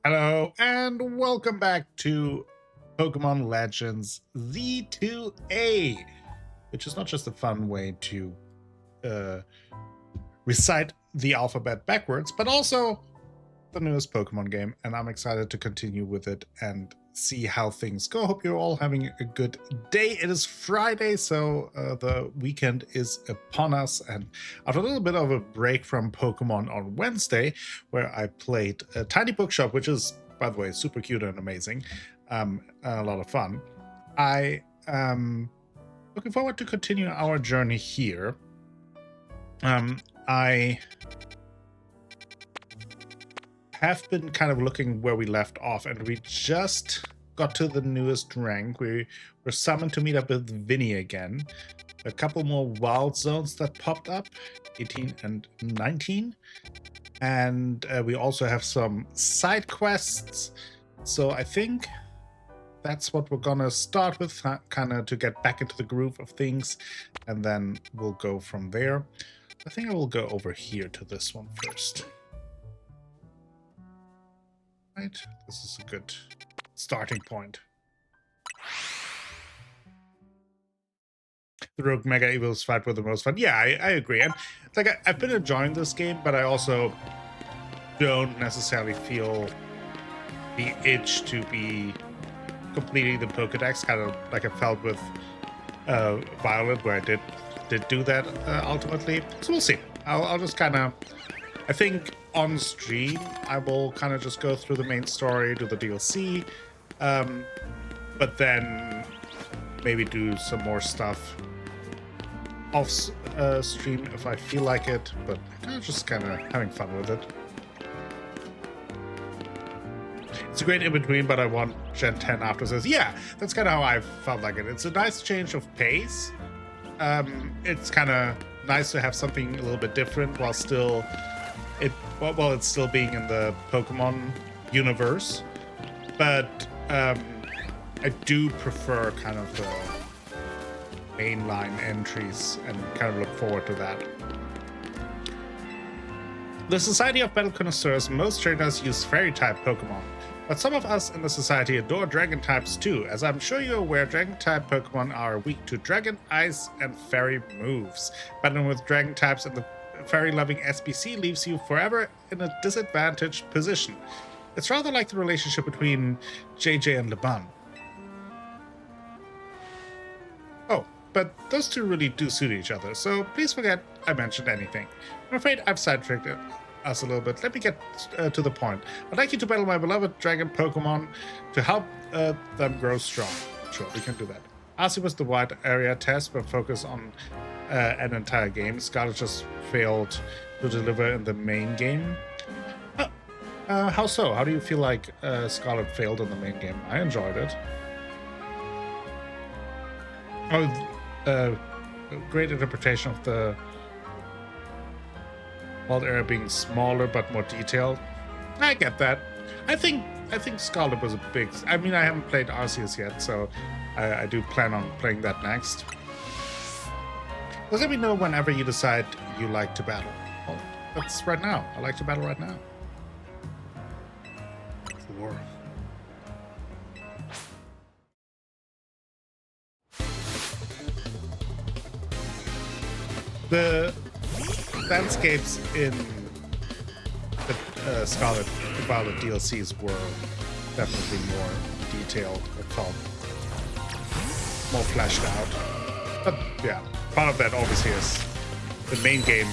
Hello and welcome back to Pokemon Legends Z2A, which is not just a fun way to uh, recite the alphabet backwards, but also the newest Pokemon game, and I'm excited to continue with it and see how things go. Hope you're all having a good day. It is Friday, so the weekend is upon us, and after a little bit of a break from Pokemon on Wednesday, where I played a Tiny Bookshop, which is, by the way, super cute and amazing, and a lot of fun. I am looking forward to continue our journey here. I have been kind of looking where we left off, and we just got to the newest rank. We were summoned to meet up with Vinny again. A couple more wild zones that popped up, 18 and 19. And we also have some side quests. So I think that's what we're gonna start with, kind of to get back into the groove of things, and then we'll go from there. I think I will go over here to this one first. Right, this is a good starting point. The Rogue Mega Evils fight were the most fun. Yeah, I agree. And it's like I've been enjoying this game, but I also don't necessarily feel the itch to be completing the Pokedex, kind of like I felt with Violet, where I did do that ultimately. So we'll see. I'll just kind of, I think on stream I will kind of just go through the main story, do the DLC, but then maybe do some more stuff off stream if I feel like it, but just kind of having fun with it. It's a great in-between, but I want Gen 10 after this. Yeah, that's kind of how I felt like it. It's a nice change of pace. It's kind of nice to have something a little bit different while still it's still being in the Pokemon universe. But I do prefer kind of the mainline entries and kind of look forward to that. The Society of Battle Connoisseurs, most trainers use Fairy-type Pokemon, but some of us in the Society adore Dragon types too. As I'm sure you're aware, Dragon-type Pokemon are weak to Dragon, Ice, and Fairy moves. Battling with Dragon types in the Fairy-loving SBC leaves you forever in a disadvantaged position. It's rather like the relationship between JJ and Leban. Oh, but those two really do suit each other, so please forget I mentioned anything. I'm afraid I've sidetracked us a little bit. Let me get to the point. I'd like you to battle my beloved dragon Pokemon to help them grow strong. Sure, we can do that. Arcee was the wide area test, but focus on an entire game. Scarlet just failed to deliver in the main game. How so? How do you feel like Scarlet failed in the main game? I enjoyed it. Oh, great interpretation of the wild area being smaller but more detailed. I get that. I think Scarlet was a big. I mean, I haven't played Arceus yet, so I do plan on playing that next. Just let me know whenever you decide you like to battle. Well, that's right now. I like to battle right now. 4. The landscapes in the Scarlet Violet DLCs were definitely more detailed. It felt more fleshed out. But yeah, part of that obviously is the main game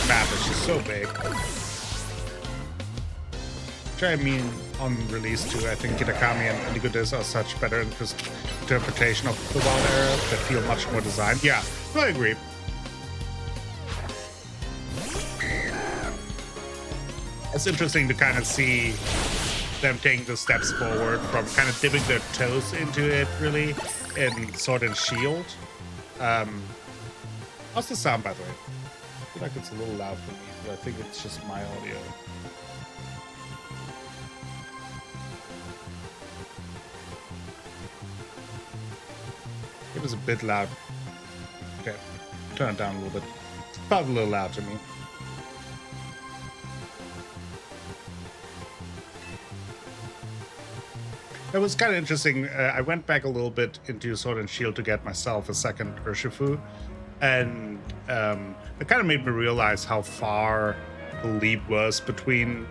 map is just so big. Which I mean, on release too, I think Kitakami and Nigodis are such better interpretation of the wild area that feel much more designed. Yeah, I agree. It's interesting to kind of see them taking the steps forward from kind of dipping their toes into it, really, in Sword and Shield. How's the sound, by the way? I feel like it's a little loud for me, but I think it's just my audio. It was a bit loud. Okay, turn it down a little bit. It's probably a little loud to me. It was kind of interesting. I went back a little bit into Sword and Shield to get myself a second Urshifu, and it kind of made me realize how far the leap was between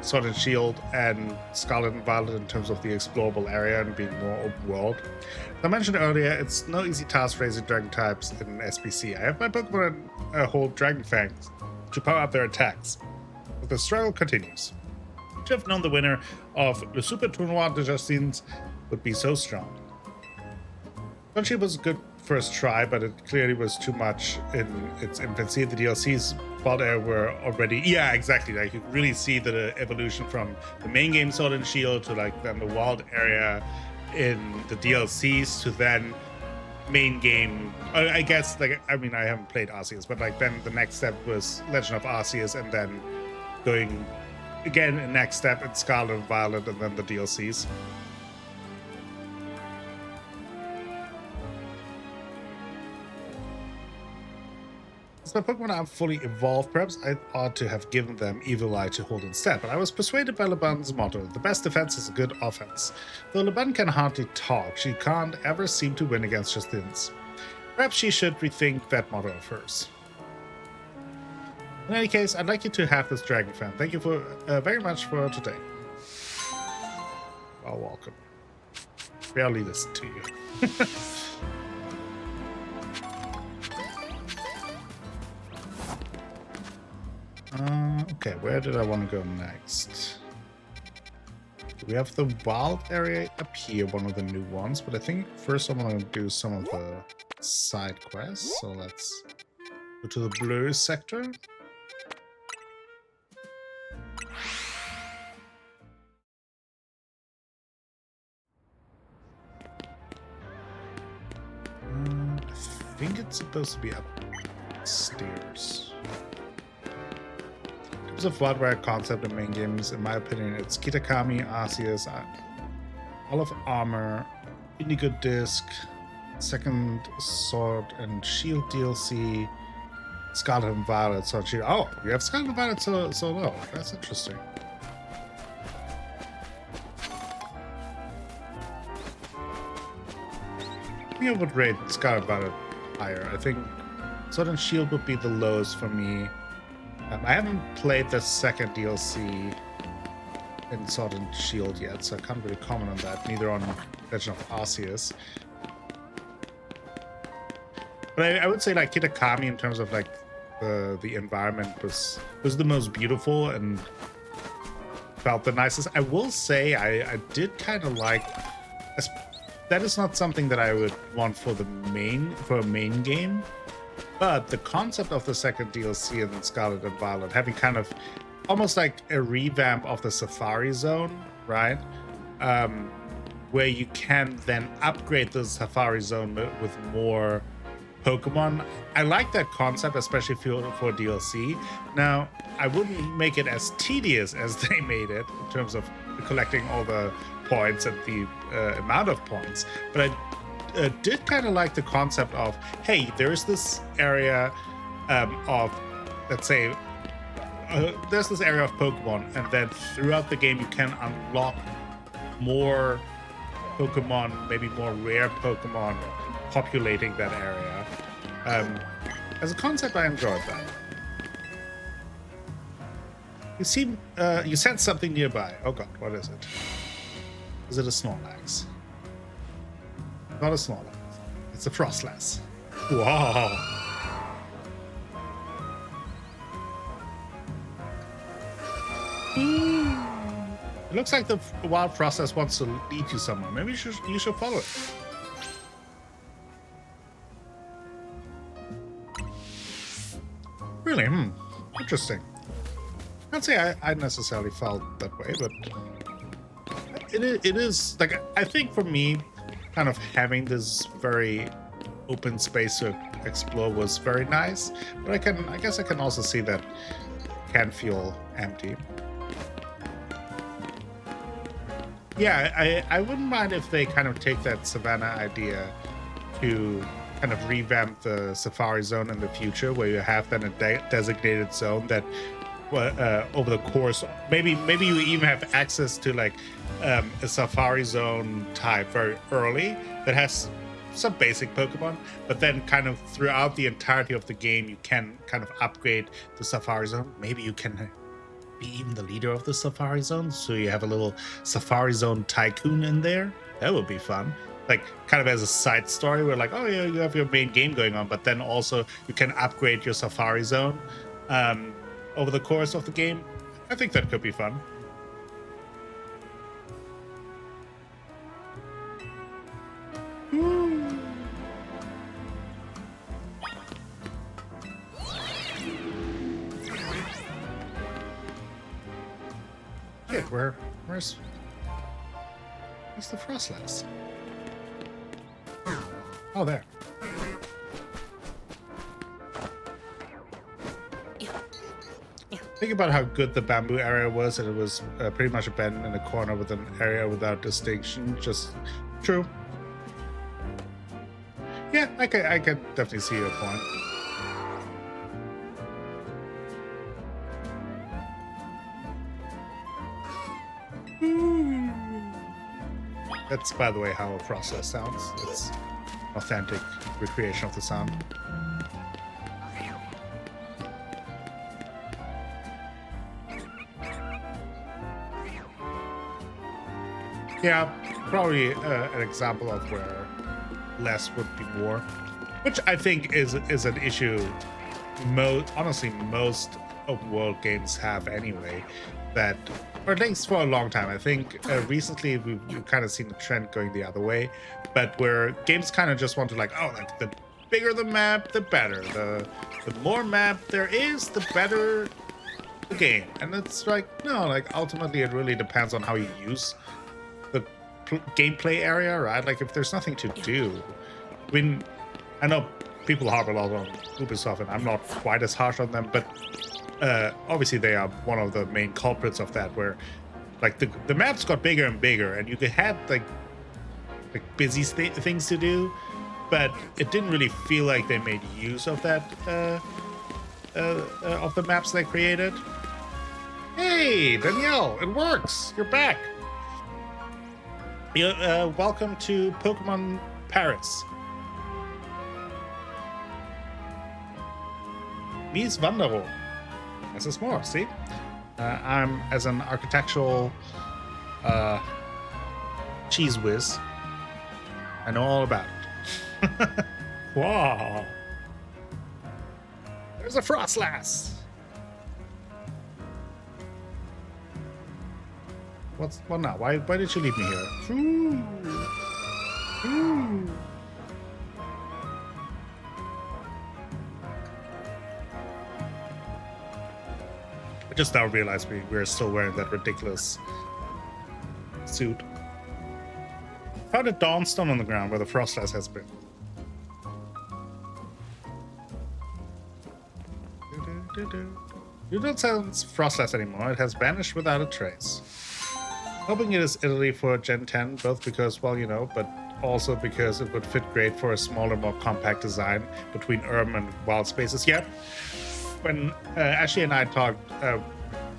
Sword and Shield and Scarlet and Violet in terms of the explorable area and being more open world. As I mentioned earlier, it's no easy task raising dragon types in SBC. I have my Pokemon hold Dragon Fangs to power up their attacks, but the struggle continues. To have known the winner of the Super Tournoi de Justines would be so strong. Sunshine was a good first try, but it clearly was too much in its infancy. The DLCs while there were already, yeah, exactly. Like you could really see the evolution from the main game Sword and Shield to like then the wild area in the DLCs to then main game. I guess like I mean I haven't played Arceus, but like then the next step was Legend of Arceus, and then going again a next step in Scarlet and Violet, and then the DLCs. As my Pokemon are fully evolved, perhaps I ought to have given them Evil Eye to hold instead, but I was persuaded by LeBun's motto, the best defense is a good offense. Though LeBun can hardly talk, she can't ever seem to win against Justines. Perhaps she should rethink that motto of hers. In any case, I'd like you to have this Dragon Fan. Thank you for very much for today. Well, welcome. Barely listen to you. Okay, where did I want to go next? We have the wild area up here, one of the new ones, but I think first I'm going to do some of the side quests. So let's go to the blue sector. I think it's supposed to be upstairs. In terms of hardware concept in main games, in my opinion, it's Kitakami, Arceus, All of Armor, Indigo Disc, second Sword and Shield DLC, Scarlet and Violet, Sword and Shield. Oh, you have Scarlet and Violet so low. That's interesting. I think I would rate Scarlet and Violet higher. I think Sword and Shield would be the lowest for me. I haven't played the second DLC in Sword and Shield yet, so I can't really comment on that, neither on Legend of Arceus. But I would say like Kitakami in terms of like the environment was the most beautiful and felt the nicest. I will say I did kind of like, that is not something that I would want for a main game. But the concept of the second DLC in Scarlet and Violet, having kind of almost like a revamp of the Safari Zone, right? Where you can then upgrade the Safari Zone with more Pokemon. I like that concept, especially for DLC. Now, I wouldn't make it as tedious as they made it in terms of collecting all the points and the amount of points, but I did kind of like the concept of, hey, there's this area of, let's say, there's this area of Pokemon, and then throughout the game you can unlock more Pokemon, maybe more rare Pokemon populating that area. As a concept, I enjoyed that. You sense something nearby. Oh god, what is it? Is it a Snorlax? Not a Snorlax. It's a Frostlass. Wow. It looks like the wild Frostlass wants to lead you somewhere. Maybe you should follow it. Really? Interesting. I can't say I necessarily felt that way, but it is like, I think for me, kind of having this very open space to explore was very nice, but I guess I can also see that it can feel empty. Yeah, I wouldn't mind if they kind of take that Savannah idea to kind of revamp the Safari Zone in the future, where you have then a designated zone that over the course. Maybe you even have access to like a Safari Zone type very early that has some basic Pokemon, but then kind of throughout the entirety of the game, you can kind of upgrade the Safari Zone. Maybe you can be even the leader of the Safari Zone, so you have a little Safari Zone tycoon in there. That would be fun. Like kind of as a side story where like, oh yeah, you have your main game going on, but then also you can upgrade your Safari Zone over the course of the game. I think that could be fun. Shit, where's the Frostlass? Oh, there. Think about how good the bamboo area was, and it was pretty much abandoned in a corner with an area without distinction. Just true. Yeah, I could definitely see your point. That's, by the way, how a Frostlass sounds. It's an authentic recreation of the sound. Yeah, probably an example of where less would be more, which I think is an issue honestly most open world games have anyway, that, or at least for a long time. I think recently we've kind of seen the trend going the other way, but where games kind of just want to like, oh, like the bigger the map, the better. The more map there is, the better the game. And it's like, no, like ultimately it really depends on how you use the gameplay area, right? Like if there's nothing to do, I mean, I know people harp a lot on Ubisoft, and I'm not quite as harsh on them, but obviously they are one of the main culprits of that, where like the maps got bigger and bigger, and you could have like busy things to do, but it didn't really feel like they made use of that of the maps they created. Hey, Danielle, it works. You're back. Welcome to Pokemon Paris. Mies Wanderung. This is more, see? I'm, as an architectural cheese whiz, I know all about it. Wow. There's a Frostlass. What now? Why did you leave me here? Ooh. Ooh. I just now realized we're still wearing that ridiculous suit. Found a Dawnstone on the ground where the Frostlass has been. You don't sense Frostlass anymore. It has vanished without a trace. Hoping it is Italy for Gen 10, both because, well, you know, but also because it would fit great for a smaller, more compact design between urban and wild spaces. Yeah. When Ashley and I talked,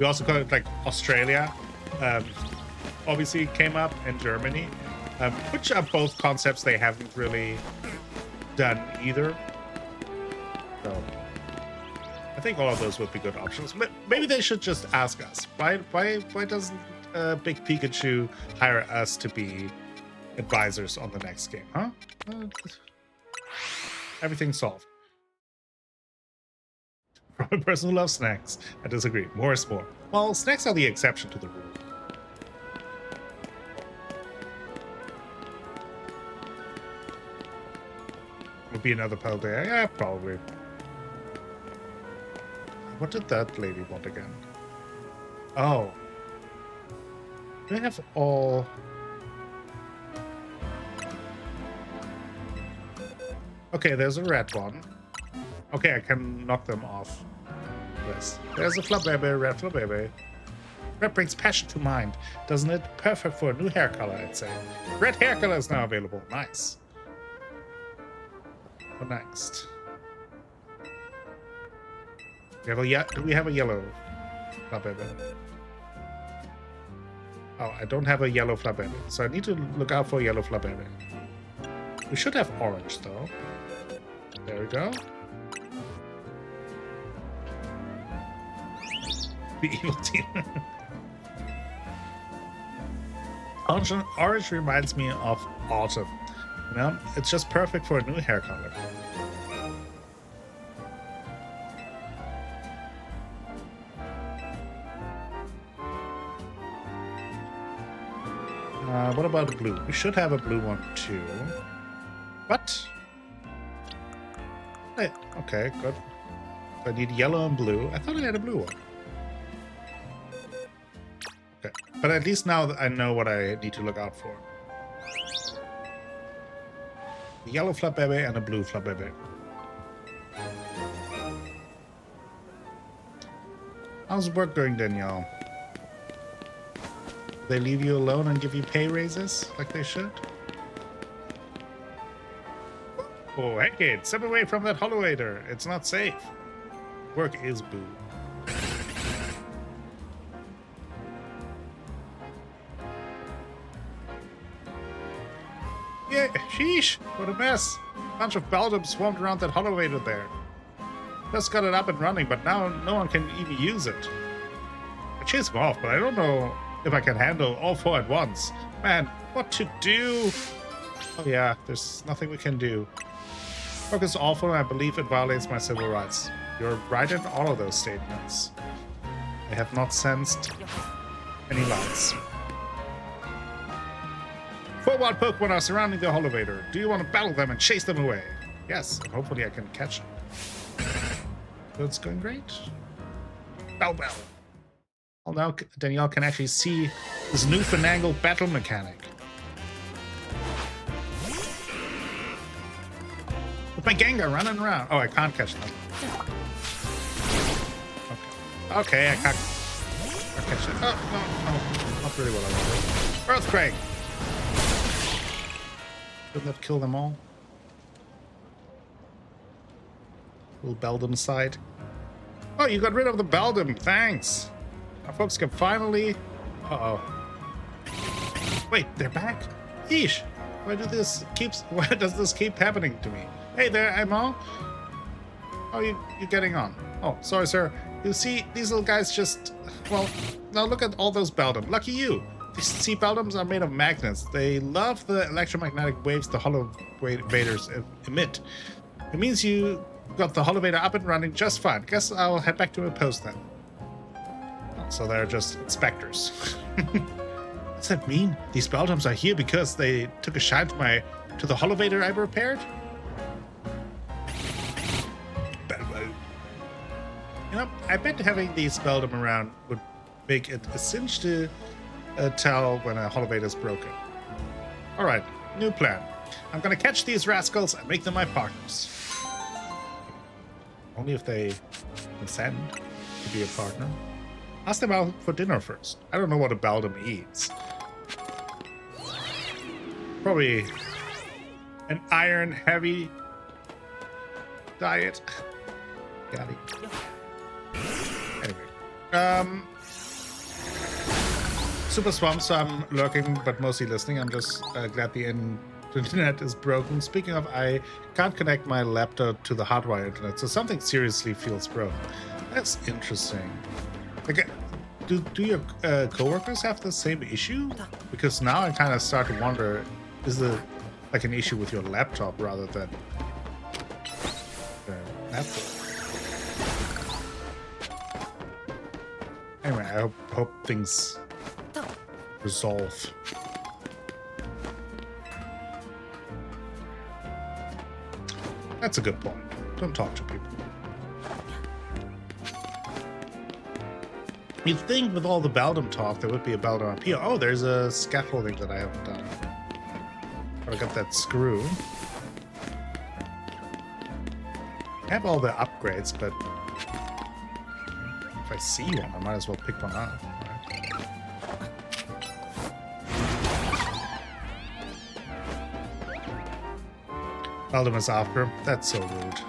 we also called it like Australia. Obviously came up in Germany, which are both concepts they haven't really done either. So I think all of those would be good options. But maybe they should just ask us. Why doesn't Big Pikachu hire us to be advisors on the next game, huh? Everything's solved. From a person who loves snacks, I disagree. More is more. Well, snacks are the exception to the rule. Would be another puzzle there. Yeah, probably. What did that lady want again? Oh. They have all... Okay, there's a red one. Okay, I can knock them off. Yes. There's a Flabébé, red Flabébé. Red brings passion to mind, doesn't it? Perfect for a new hair color, I'd say. Red hair color is now available. Nice. What next? Do we have a yellow? Flabébé. Oh, I don't have a yellow Flabébé, so I need to look out for yellow Flabébé. We should have orange, though. There we go. The evil team. Orange reminds me of autumn. You know, it's just perfect for a new hair color. What about blue? We should have a blue one too. What? Hey, okay, good. I need yellow and blue. I thought I had a blue one. Okay, but at least now I know what I need to look out for. A yellow Flabébé and a blue Flabébé. How's work going, Danielle? They leave you alone and give you pay raises like they should? Oh, hey kid, step away from that holowater. It's not safe. Work is boo. Yeah, sheesh, what a mess. A bunch of Beldums swarmed around that holowater there. Just got it up and running, but now no one can even use it. I chased them off, but I don't know if I can handle all four at once. Man, what to do? Oh yeah, there's nothing we can do. Work is awful and I believe it violates my civil rights. You're right in all of those statements. I have not sensed any lies. 4 wild Pokemon are surrounding the holovator. Do you want to battle them and chase them away? Yes, and hopefully I can catch them. So it's going great. Bell. Well, now Danielle can actually see this new fandangled battle mechanic. With my Gengar running around. Oh, I can't catch them. Okay, I can't catch them. Oh, no, not really what I wanted. Earthquake! Didn't that kill them all? Little Beldum side. Oh, you got rid of the Beldum. Thanks. Our folks can finally... Uh-oh. Wait, they're back? Yeesh. Why does this keep happening to me? Hey there, Amo. How are you getting on? Oh, sorry, sir. You see, these little guys just... Well, now look at all those Beldum. Lucky you. These sea Beldums are made of magnets. They love the electromagnetic waves the holovators emit. It means you got the holovator up and running just fine. Guess I'll head back to my post then. So they're just inspectors. What's that mean? These Beldums are here because they took a shine to the holovator I repaired? You know, I bet having these Beldum around would make it a cinch to tell when a holovator is broken. Alright, new plan. I'm gonna catch these rascals and make them my partners. Only if they consent to be a partner. Ask them out for dinner first. I don't know what a Beldum eats. Probably an iron-heavy diet. Got it. Anyway. Super swamped, so I'm lurking, but mostly listening. I'm just glad the internet is broken. Speaking of, I can't connect my laptop to the hardwire internet, so something seriously feels broken. That's interesting. Like, do your coworkers have the same issue? Because now I kind of start to wonder, is it like an issue with your laptop rather than the laptop? Anyway, I hope things resolve. That's a good point. Don't talk to people. You'd think with all the Beldum talk, there would be a Beldum up here. Oh, there's a scaffolding that I haven't done. But I got that screw. I have all the upgrades, but if I see one, I might as well pick one up. Beldum is after him. That's so rude.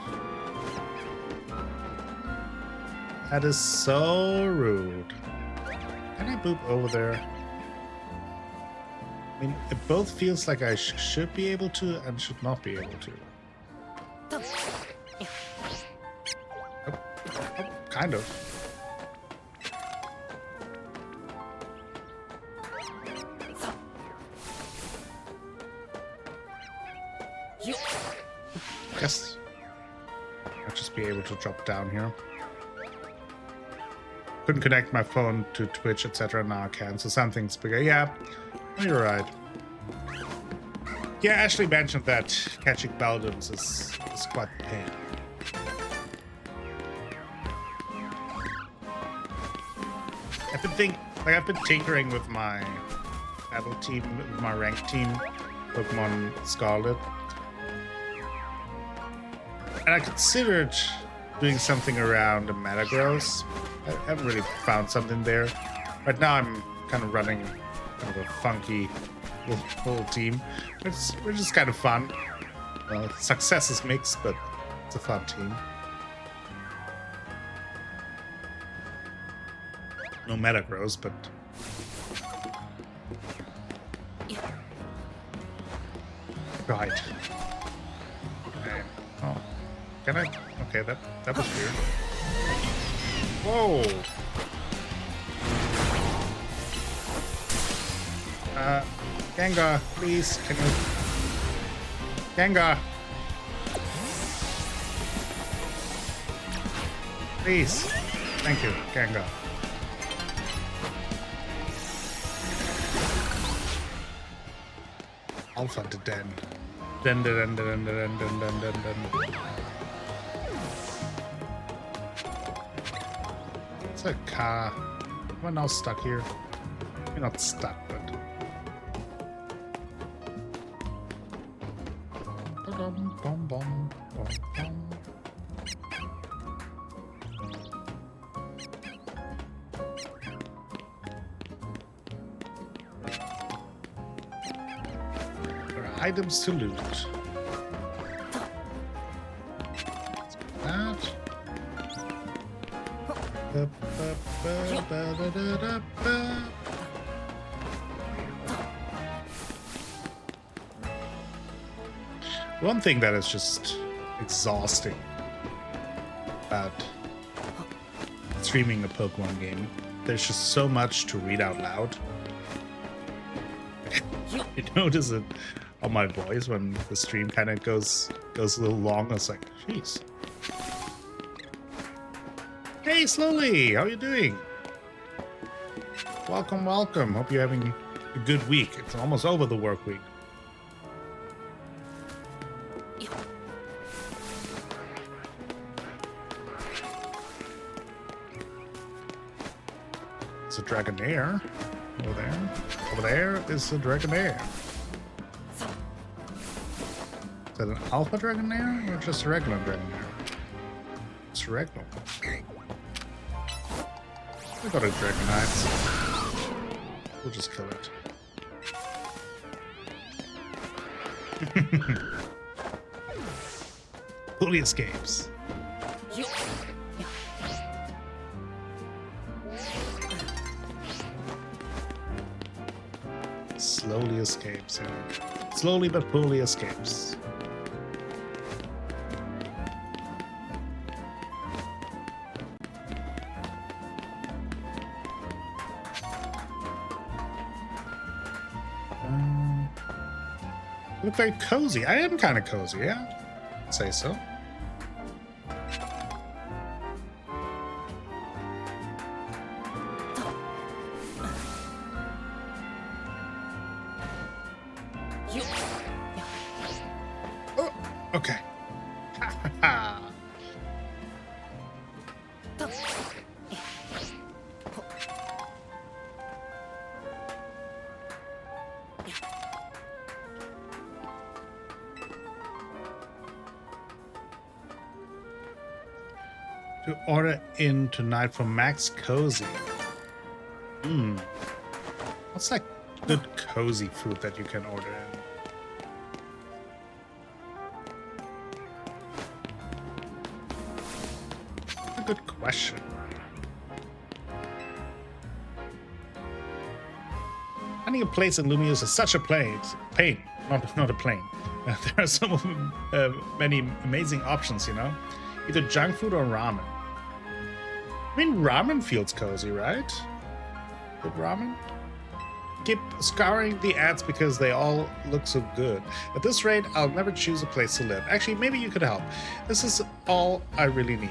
That is so rude. Can I boop over there? I mean, it both feels like I should be able to and should not be able to. Oh, kind of. Guess I'll just be able to drop down here. Couldn't connect my phone to Twitch, etc. Now I can, so something's bigger. Yeah, you're right. Yeah, Ashley mentioned that catching Beldums is quite a pain. I've been tinkering with my battle team, with my ranked team, Pokemon Scarlet. And I considered doing something around the Metagross. I haven't really found something there. Right now I'm kind of running kind of a funky little team. It's just kind of fun. Success is mixed, but it's a fun team. No Metagross, but... Right. Okay. Oh. Can I? Okay, that was weird. Whoa! Gengar, please, can you... Gengar! Please. Thank you, Gengar. Alpha to den. Den. It's a car. Am I now stuck here? You're not stuck, but... There are items to loot. One thing that is just exhausting about streaming a Pokemon game, there's just so much to read out loud. You notice it on my voice when the stream kind of goes a little long. It's like, jeez. Hey, Slowly, how are you doing? Welcome. Hope you're having a good week. It's almost over, the work week. It's a Dragonair over there. Over there is a Dragonair. Is that an Alpha Dragonair or just a regular Dragonair? It's a regular. We got a Dragonite. We'll just kill it. Fully escapes. Slowly escapes, yeah. Slowly but fully escapes. Look very cozy. I am kind of cozy, yeah. I'd say so. Oh, okay. To order in tonight from Max Cozy. What's that good cozy food that you can order in? A good question. Finding a place in Lumiose is such a pain. Not a plane. There are so many amazing options, you know? Either junk food or ramen. I mean, ramen feels cozy, right? Good ramen? Keep scouring the ads because they all look so good. At this rate, I'll never choose a place to live. Actually, maybe you could help. This is all I really need.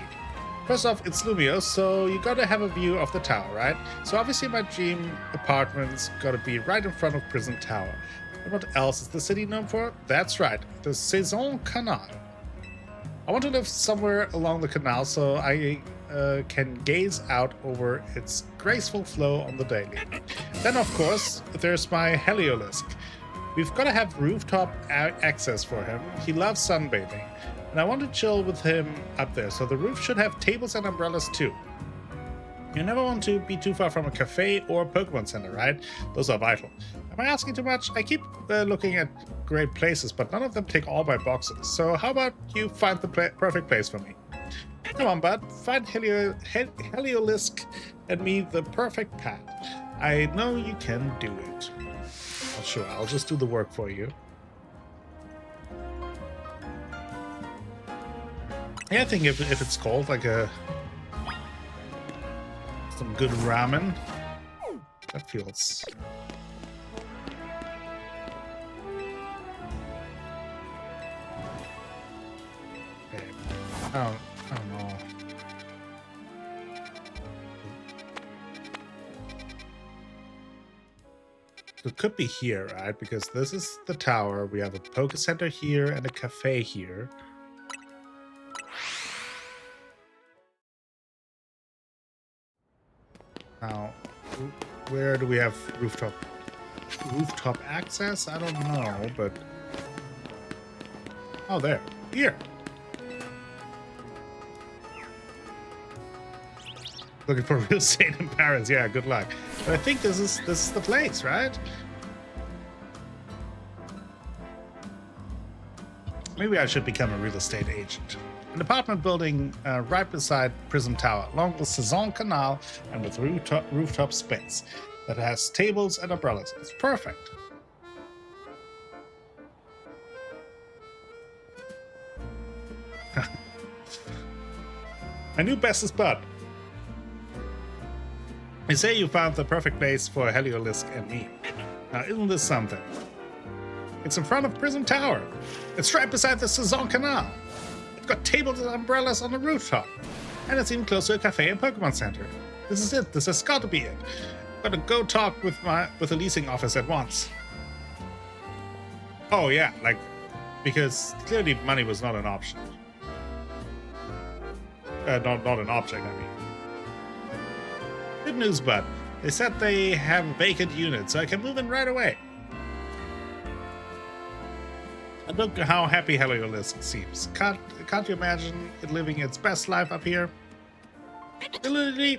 First off, it's Lumiose, so you gotta have a view of the tower, right? So obviously my dream apartment's gotta be right in front of Prison Tower. And what else is the city known for? That's right, the Saison Canal. I want to live somewhere along the canal so I can gaze out over its graceful flow on the daily. Then, of course, there's my Heliolisk. We've got to have rooftop access for him. He loves sunbathing, and I want to chill with him up there, so the roof should have tables and umbrellas too. You never want to be too far from a cafe or a Pokemon Center, right? Those are vital. Am I asking too much? I keep looking at great places, but none of them tick all my boxes. So how about you find the perfect place for me? Come on, bud. Find Heliolisk and me the perfect path. I know you can do it. Well, sure, I'll just do the work for you. Yeah, I think if it's cold, like some good ramen, that feels... Okay. I don't know. It could be here, right? Because this is the tower. We have a Poké Center here and a cafe here. Now, where do we have rooftop access? I don't know, but... Oh, there. Here. Looking for real estate in Paris. Yeah, good luck. But I think this is the place, right? Maybe I should become a real estate agent. An apartment building right beside Prism Tower, along the Saison Canal and with rooftop space that has tables and umbrellas. It's perfect. My new bestest bud. They say you found the perfect place for Heliolisk and me. Now, isn't this something? It's in front of Prism Tower. It's right beside the Saison Canal. It's got tables and umbrellas on the rooftop. And it's even close to a cafe and Pokemon Center. This is it. This has got to be it. I've got to go talk with the leasing office at once. Oh, yeah, like, because clearly money was not an option. Not an object, I mean. Good news, bud. They said they have a vacant unit, so I can move in right away. And look how happy Heliolisk seems. Can't you imagine it living its best life up here? Though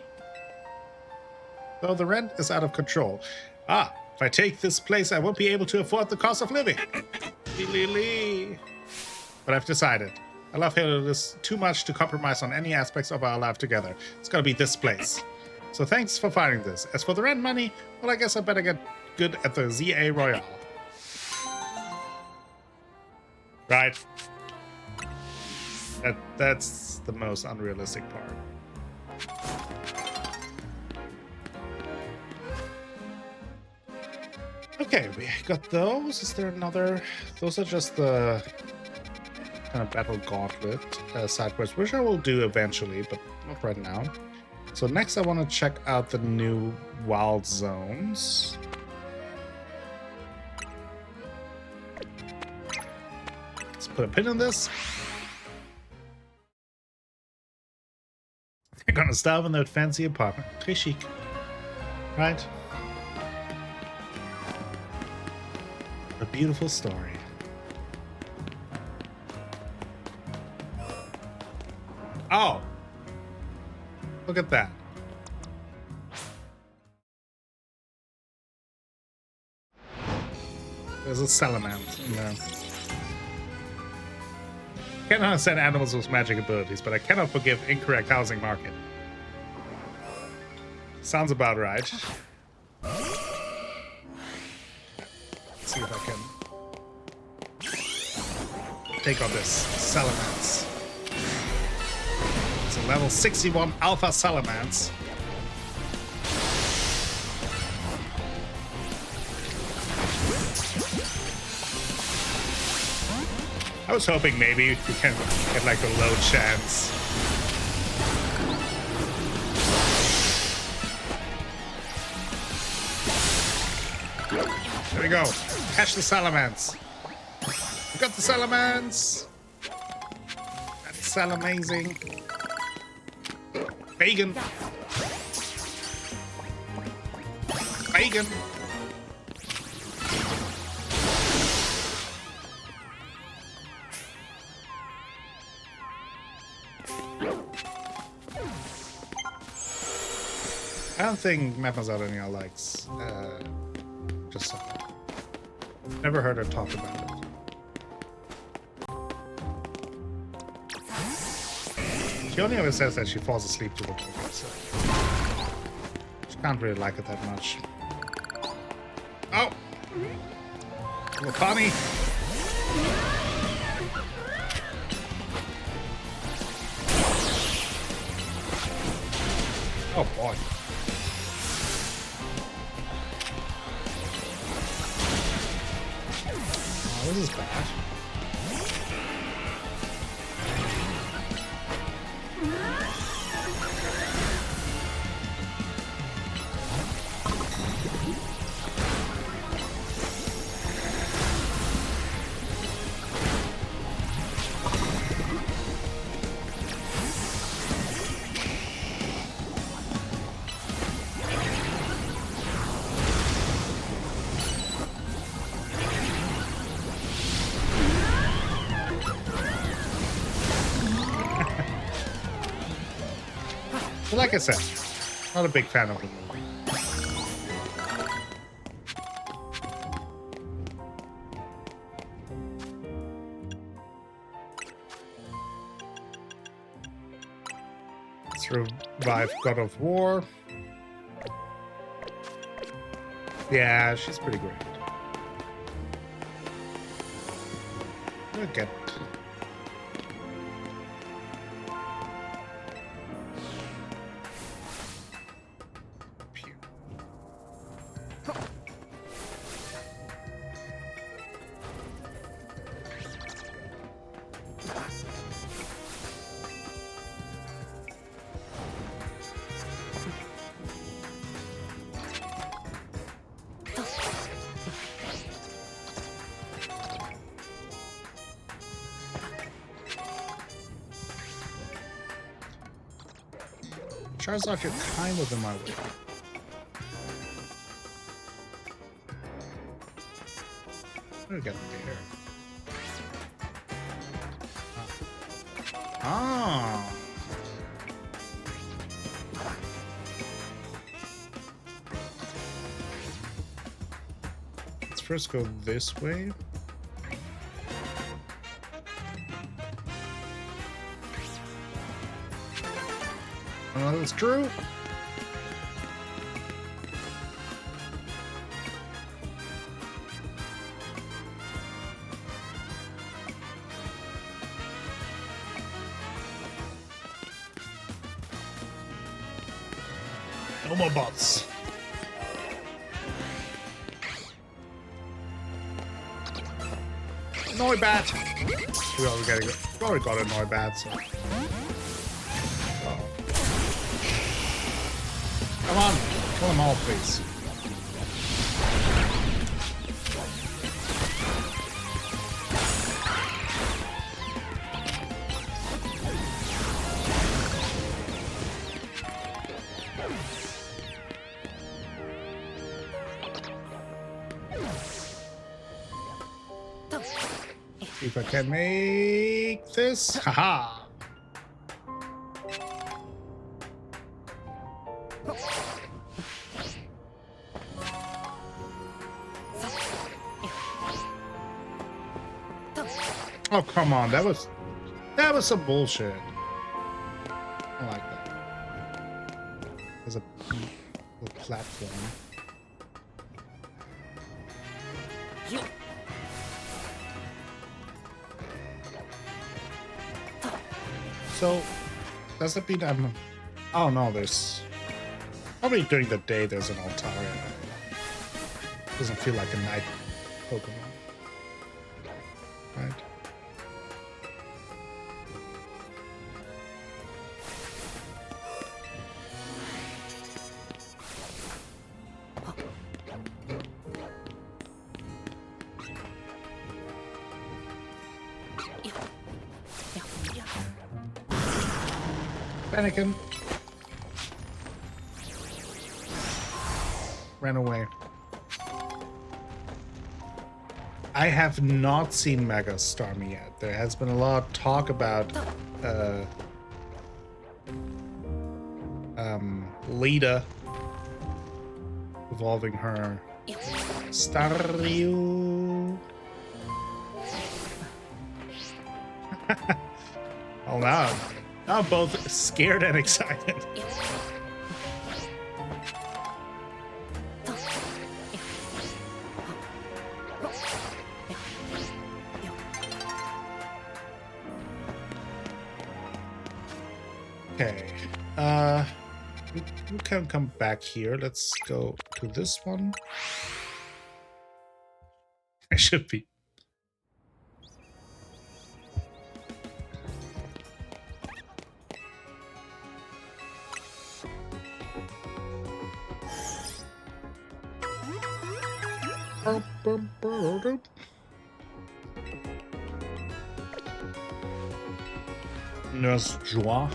the rent is out of control. Ah, if I take this place, I won't be able to afford the cost of living. But I've decided. I love Heliolisk too much to compromise on any aspects of our life together. It's gotta be this place. So thanks for finding this. As for the rent money, well, I guess I better get good at the ZA Royale. Right. That's the most unrealistic part. Okay, we got those. Is there another? Those are just the kind of battle gauntlet side quests, which I will do eventually, but not right now. So next I want to check out the new wild zones. Let's put a pin in this. They're gonna starve in that fancy apartment. Très chic. Right? A beautiful story. Oh! Look at that. There's a salamander in there. I cannot understand animals with magic abilities, but I cannot forgive incorrect housing market. Sounds about right. see if I can take on this Salamence. It's a level 61 Alpha Salamence. I was hoping maybe we can get like a low chance. There we go. Catch the Salamence. We got the Salamence. That's amazing. Bacon. Bacon. I don't think Mademoiselle likes just never heard her talk about it. She only ever says that she falls asleep to the book, so she can't really like it that much. Oh! Little Tommy! Oh boy. Oh, this is bad. But like I said, not a big fan of the movie. Let's revive God of War. Yeah, she's pretty great. We'll get Charizard, you're kind of in my way. We'll get there. Ah. Let's first go this way. Oh, that's true. No more bots. Noibat. We already got a Noibat, so. Come on, kill them all, please. See if I can make this. Haha. Oh, come on. That was some bullshit. I like that. There's a little platform. So, does it mean I'm... Oh no, there's... Probably during the day there's an Altaria. Doesn't feel like a night Pokemon. Right? Panicking. Ran away. I have not seen Mega Starmie yet. There has been a lot of talk about Lita evolving her Staryu. Oh, now I'm both scared and excited. Okay, we can come back here. Let's go to this one. I should be. Nurse Joie.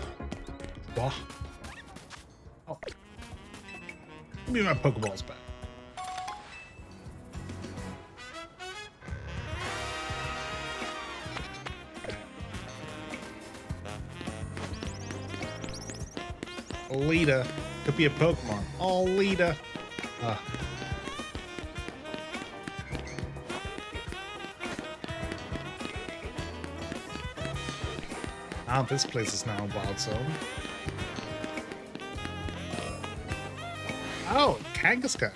Oh. Give me my Pokeballs back. Lita. Could be a Pokemon. Oh, Lita. Oh, this place is now a wild zone. Oh, Kangaskhan.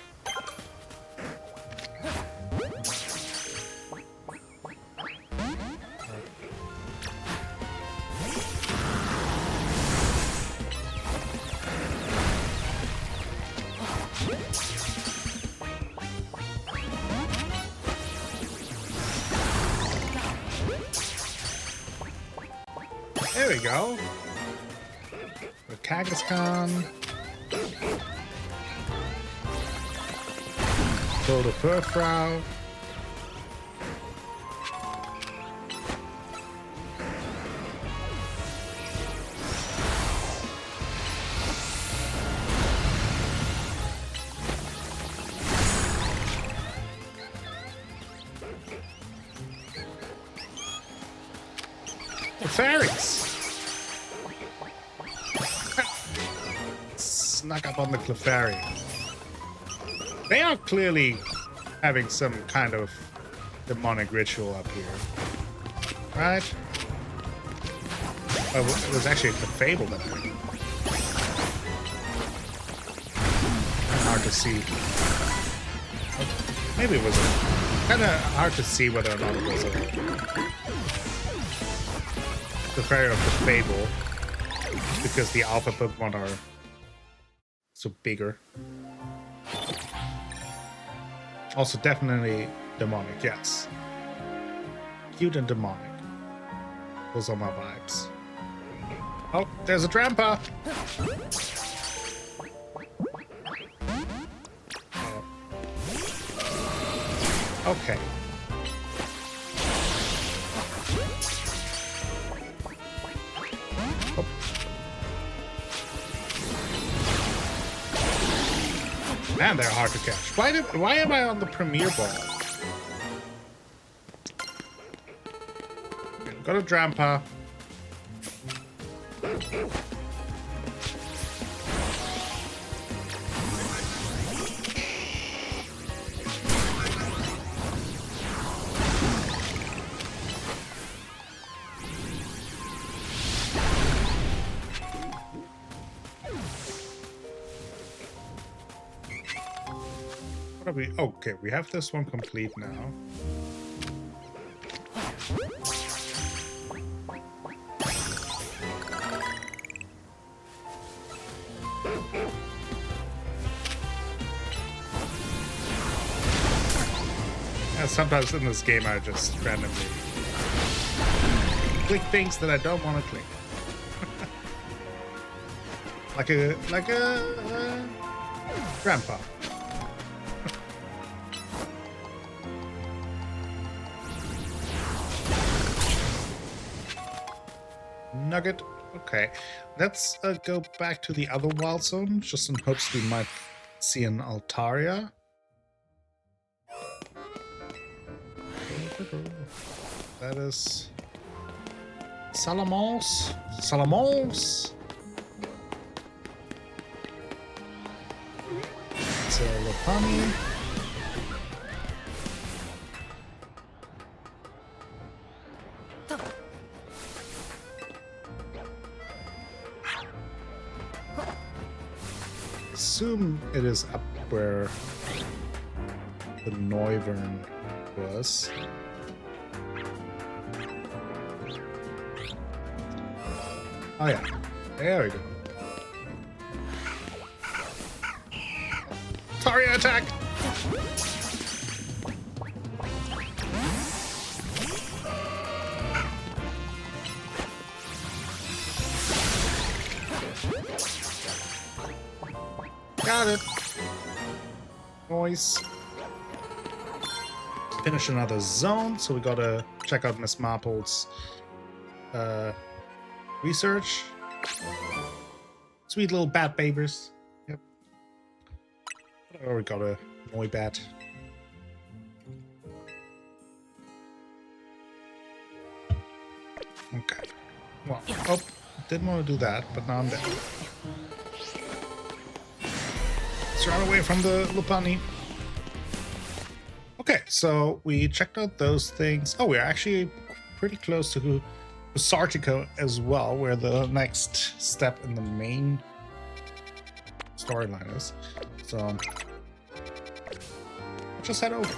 There we go. The Kangaskhan. Go to Furfrau. The fairies. Snuck up on the Clefairy. They are clearly having some kind of demonic ritual up here. Right? Oh, it was actually a fable that way. Hard to see. Maybe it was kind of hard to see whether or not it was the fairy of the fable, because the alpha Pokemon are so bigger. Also, definitely demonic, yes. Cute and demonic. Those are my vibes. Oh, there's a Drampa! Okay. Oh. Man, they're hard to catch. Why am I on the Premier Ball? Okay, got a Drampa. Probably. Okay, we have this one complete now. And sometimes in this game I just randomly click things that I don't want to click. like a grandpa. Nugget. Okay, let's go back to the other wild zone, just in hopes we might see an Altaria. That is Salamence. Salamence. It's a Lopunny. Assume it is up where the Noivern was. Oh yeah, there we go. Taria attack! Got it. Noise. Finish another zone, so we gotta check out Miss Marple's research. Sweet little bat babers. Yep. Oh, we got a Noibat. Okay. Well, oh, didn't want to do that, but now I'm dead. Let's run away from the Lopunny. Okay, so we checked out those things. Oh, we're actually pretty close to Sartico as well, where the next step in the main storyline is. So just head over.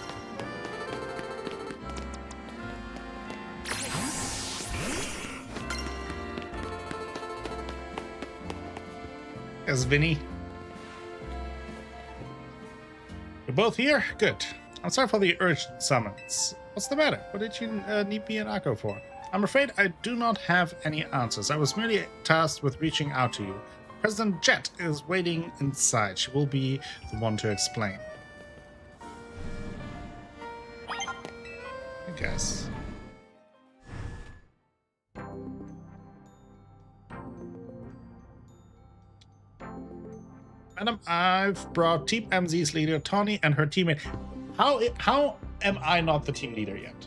Yes, Vinny. You're both here? Good. I'm sorry for the urgent summons. What's the matter? What did you need me and Akko for? I'm afraid I do not have any answers. I was merely tasked with reaching out to you. President Jet is waiting inside. She will be the one to explain. I guess. Madam, I've brought Team MZ's leader, Tawny, and her teammate. How am I not the team leader yet?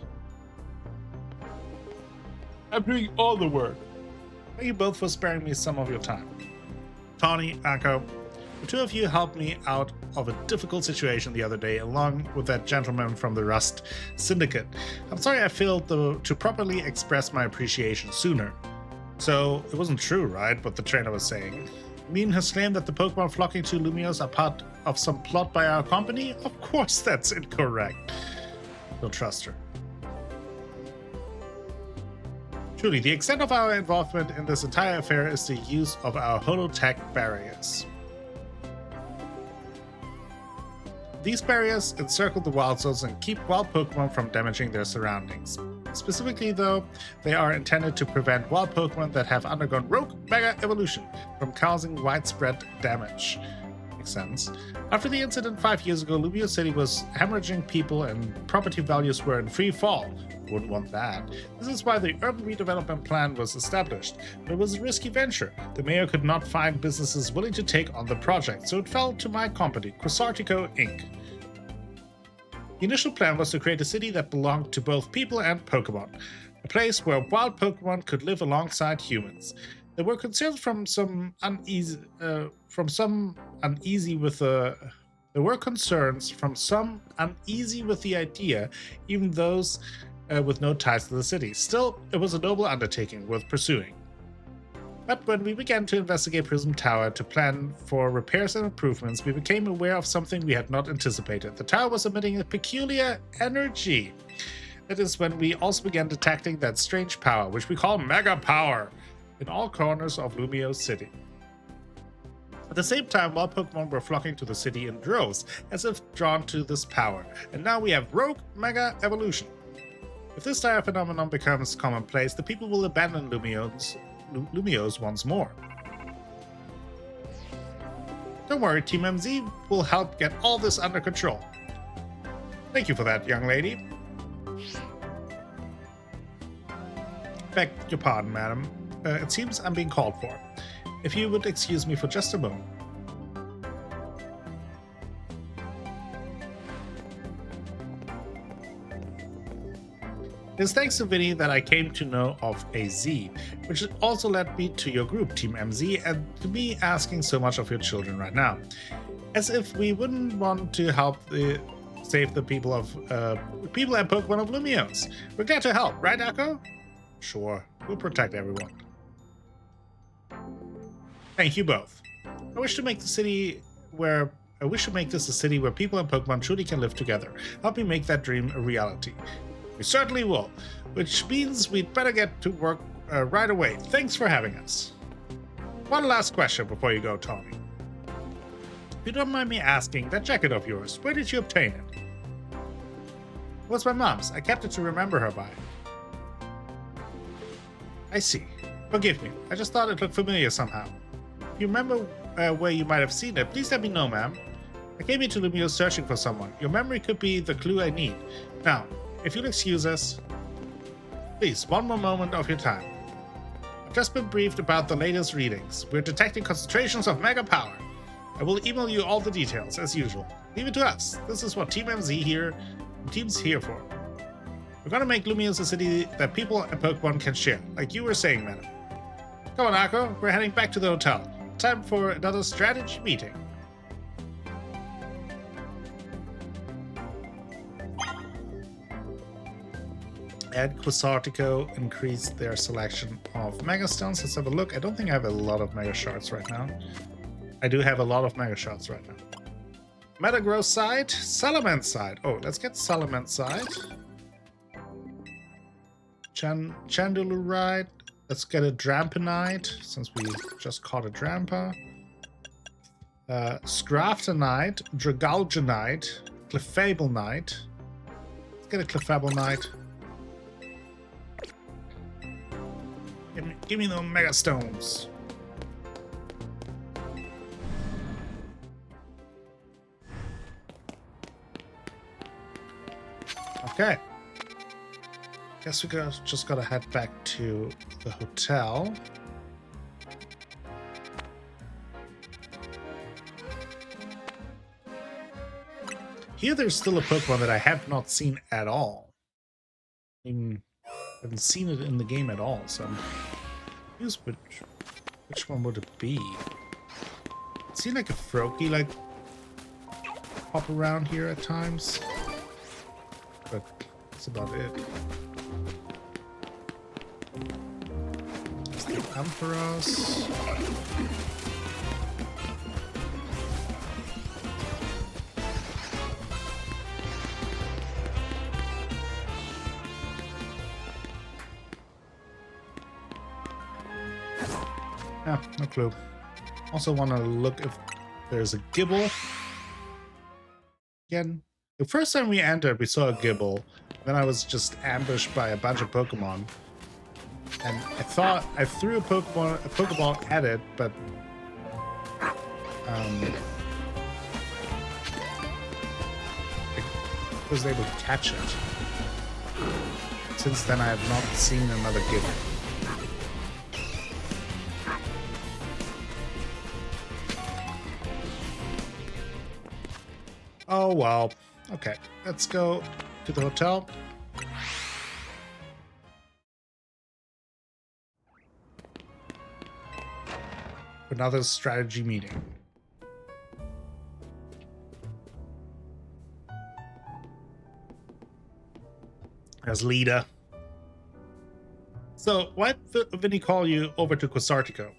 I'm doing all the work. Thank you both for sparing me some of your time. Tawny, Akko, the two of you helped me out of a difficult situation the other day, along with that gentleman from the Rust Syndicate. I'm sorry I failed to properly express my appreciation sooner. So, it wasn't true, right, what the trainer was saying? Mean has claimed that the Pokemon flocking to Lumiose are part of some plot by our company? Of course that's incorrect. Don't trust her. Truly, the extent of our involvement in this entire affair is the use of our holotech barriers. These barriers encircle the wild zones and keep wild Pokemon from damaging their surroundings. Specifically, though, they are intended to prevent wild Pokemon that have undergone rogue mega evolution from causing widespread damage. Makes sense. After the incident 5 years ago, Lumiose City was hemorrhaging people and property values were in free fall. Wouldn't want that. This is why the urban redevelopment plan was established. But it was a risky venture. The mayor could not find businesses willing to take on the project, so it fell to my company, Quasartico Inc. The initial plan was to create a city that belonged to both people and Pokemon, a place where wild Pokemon could live alongside humans. There were concerns from some uneasy with the idea, even those with no ties to the city. Still, it was a noble undertaking worth pursuing. But when we began to investigate Prism Tower to plan for repairs and improvements, we became aware of something we had not anticipated. The tower was emitting a peculiar energy. That is when we also began detecting that strange power, which we call Mega Power, in all corners of Lumio City. At the same time, wild Pokemon were flocking to the city in droves, as if drawn to this power, and now we have Rogue Mega Evolution. If this dire phenomenon becomes commonplace, the people will abandon Lumios once more. Don't worry, Team MZ will help get all this under control. Thank you for that, young lady. Beg your pardon, madam. It seems I'm being called for. If you would excuse me for just a moment. It's thanks to Vinny that I came to know of AZ, which also led me to your group, Team MZ, and to me asking so much of your children right now. As if we wouldn't want to help save the people and Pokemon of Lumios. We're glad to help, right, Akko? Sure, we'll protect everyone. Thank you both. I wish to make this a city where people and Pokemon truly can live together. Help me make that dream a reality. We certainly will, which means we'd better get to work right away. Thanks for having us. One last question before you go, Tommy. If you don't mind me asking, that jacket of yours, where did you obtain it? It was my mom's. I kept it to remember her by. I see. Forgive me. I just thought it looked familiar somehow. If you remember where you might have seen it, please let me know, ma'am. I came into Lumio searching for someone. Your memory could be the clue I need. Now, if you'll excuse us, please, one more moment of your time. I've just been briefed about the latest readings. We're detecting concentrations of Mega Power. I will email you all the details, as usual. Leave it to us. This is what Team MZ team's here for. We're gonna make Lumios a city that people and Pokemon can share, like you were saying, madam. Come on, Akko, we're heading back to the hotel. Time for another strategy meeting. And Quasartico increased their selection of Mega Stones. Let's have a look. I don't think I have a lot of Mega Shards right now. I do have a lot of Mega Shards right now. Metagross side, Salamence side. Oh, let's get Salamence side. Chandelurite. Let's get a Dramponite, since we just caught a Drampa. Scraftonite, Dragalgenite, Clefablenite. Let's get a Clefablenite. Give me the Mega Stones. Okay. Guess we just gotta head back to the hotel. Here there's still a Pokemon that I have not seen at all. I haven't seen it in the game at all, so I'm confused which one would it be? It seemed like a Froakie like pop around here at times. But that's about it. It's the Ampharos. Yeah, no clue. Also want to look if there's a Gibble. Again, the first time we entered, we saw a Gibble. Then I was just ambushed by a bunch of Pokemon. And I thought I threw a Pokeball at it, but I was able to catch it. Since then, I have not seen another Gibble. Oh, well. Okay, let's go to the hotel. Another strategy meeting. As leader. So, why'd Vinny call you over to Quasartico?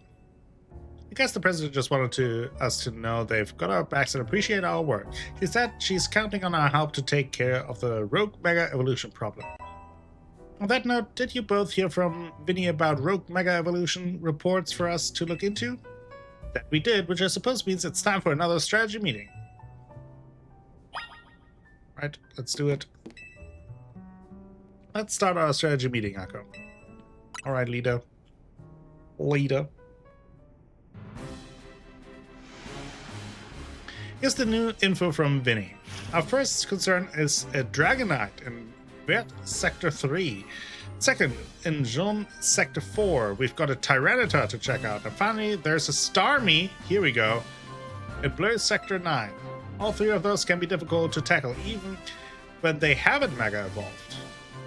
I guess the president just wanted us to know they've got our backs and appreciate our work. She said she's counting on our help to take care of the rogue mega evolution problem. On that note, did you both hear from Vinny about rogue mega evolution reports for us to look into? That we did, which I suppose means it's time for another strategy meeting. Right, let's do it. Let's start our strategy meeting, Akko. Alright, leader. Leader. Here's the new info from Vinny. Our first concern is a Dragonite in Vert Sector 3. Second, in Zone Sector 4, we've got a Tyranitar to check out. And finally, there's a Starmie, here we go, in Blur Sector 9. All three of those can be difficult to tackle, even when they haven't Mega Evolved.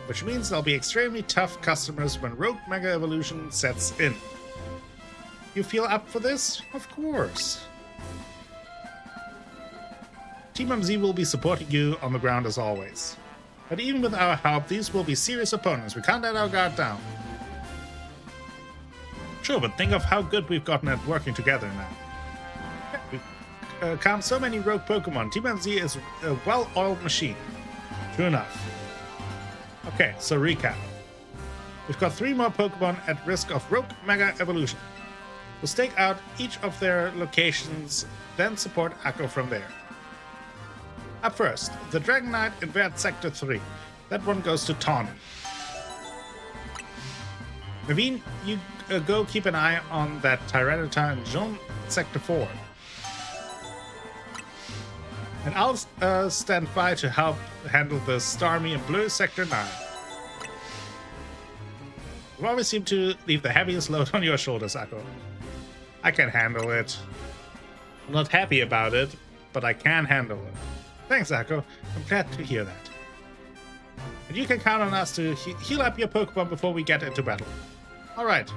Which means they'll be extremely tough customers when Rogue Mega Evolution sets in. You feel up for this? Of course. Team MZ will be supporting you on the ground as always. But even with our help, these will be serious opponents. We can't let our guard down. Sure, but think of how good we've gotten at working together now. We've calmed so many rogue Pokemon. Team MZ is a well-oiled machine. True enough. Okay, so recap. We've got 3 more Pokemon at risk of rogue Mega Evolution. We'll stake out each of their locations, then support Akko from there. Up first, the Dragonite in Vert Sector 3. That one goes to Tawny. Naveen, you go keep an eye on that Tyranitar in Zone Sector 4. And I'll stand by to help handle the Starmie in Blue Sector 9. You always seem to leave the heaviest load on your shoulders, Akko. I can handle it. I'm not happy about it, but I can handle it. Thanks, Akko. I'm glad to hear that. And you can count on us to heal up your Pokemon before we get into battle. Alright.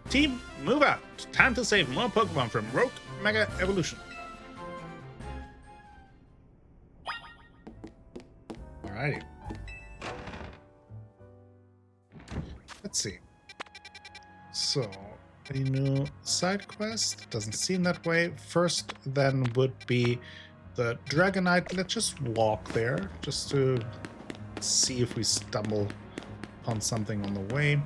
Team, move out. Time to save more Pokemon from Rogue Mega Evolution. Alrighty. Let's see. So, a new side quest. Doesn't seem that way. First, then, would be the Dragonite. Let's just walk there, just to see if we stumble upon something on the way.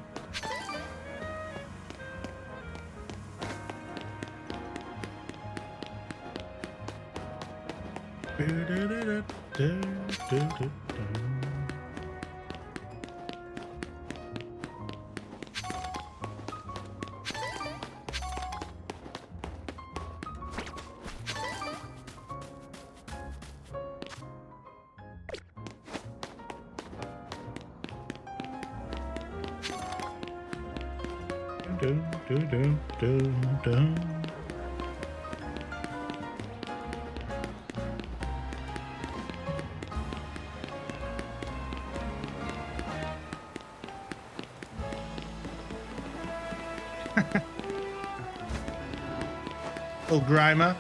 Little Grimer.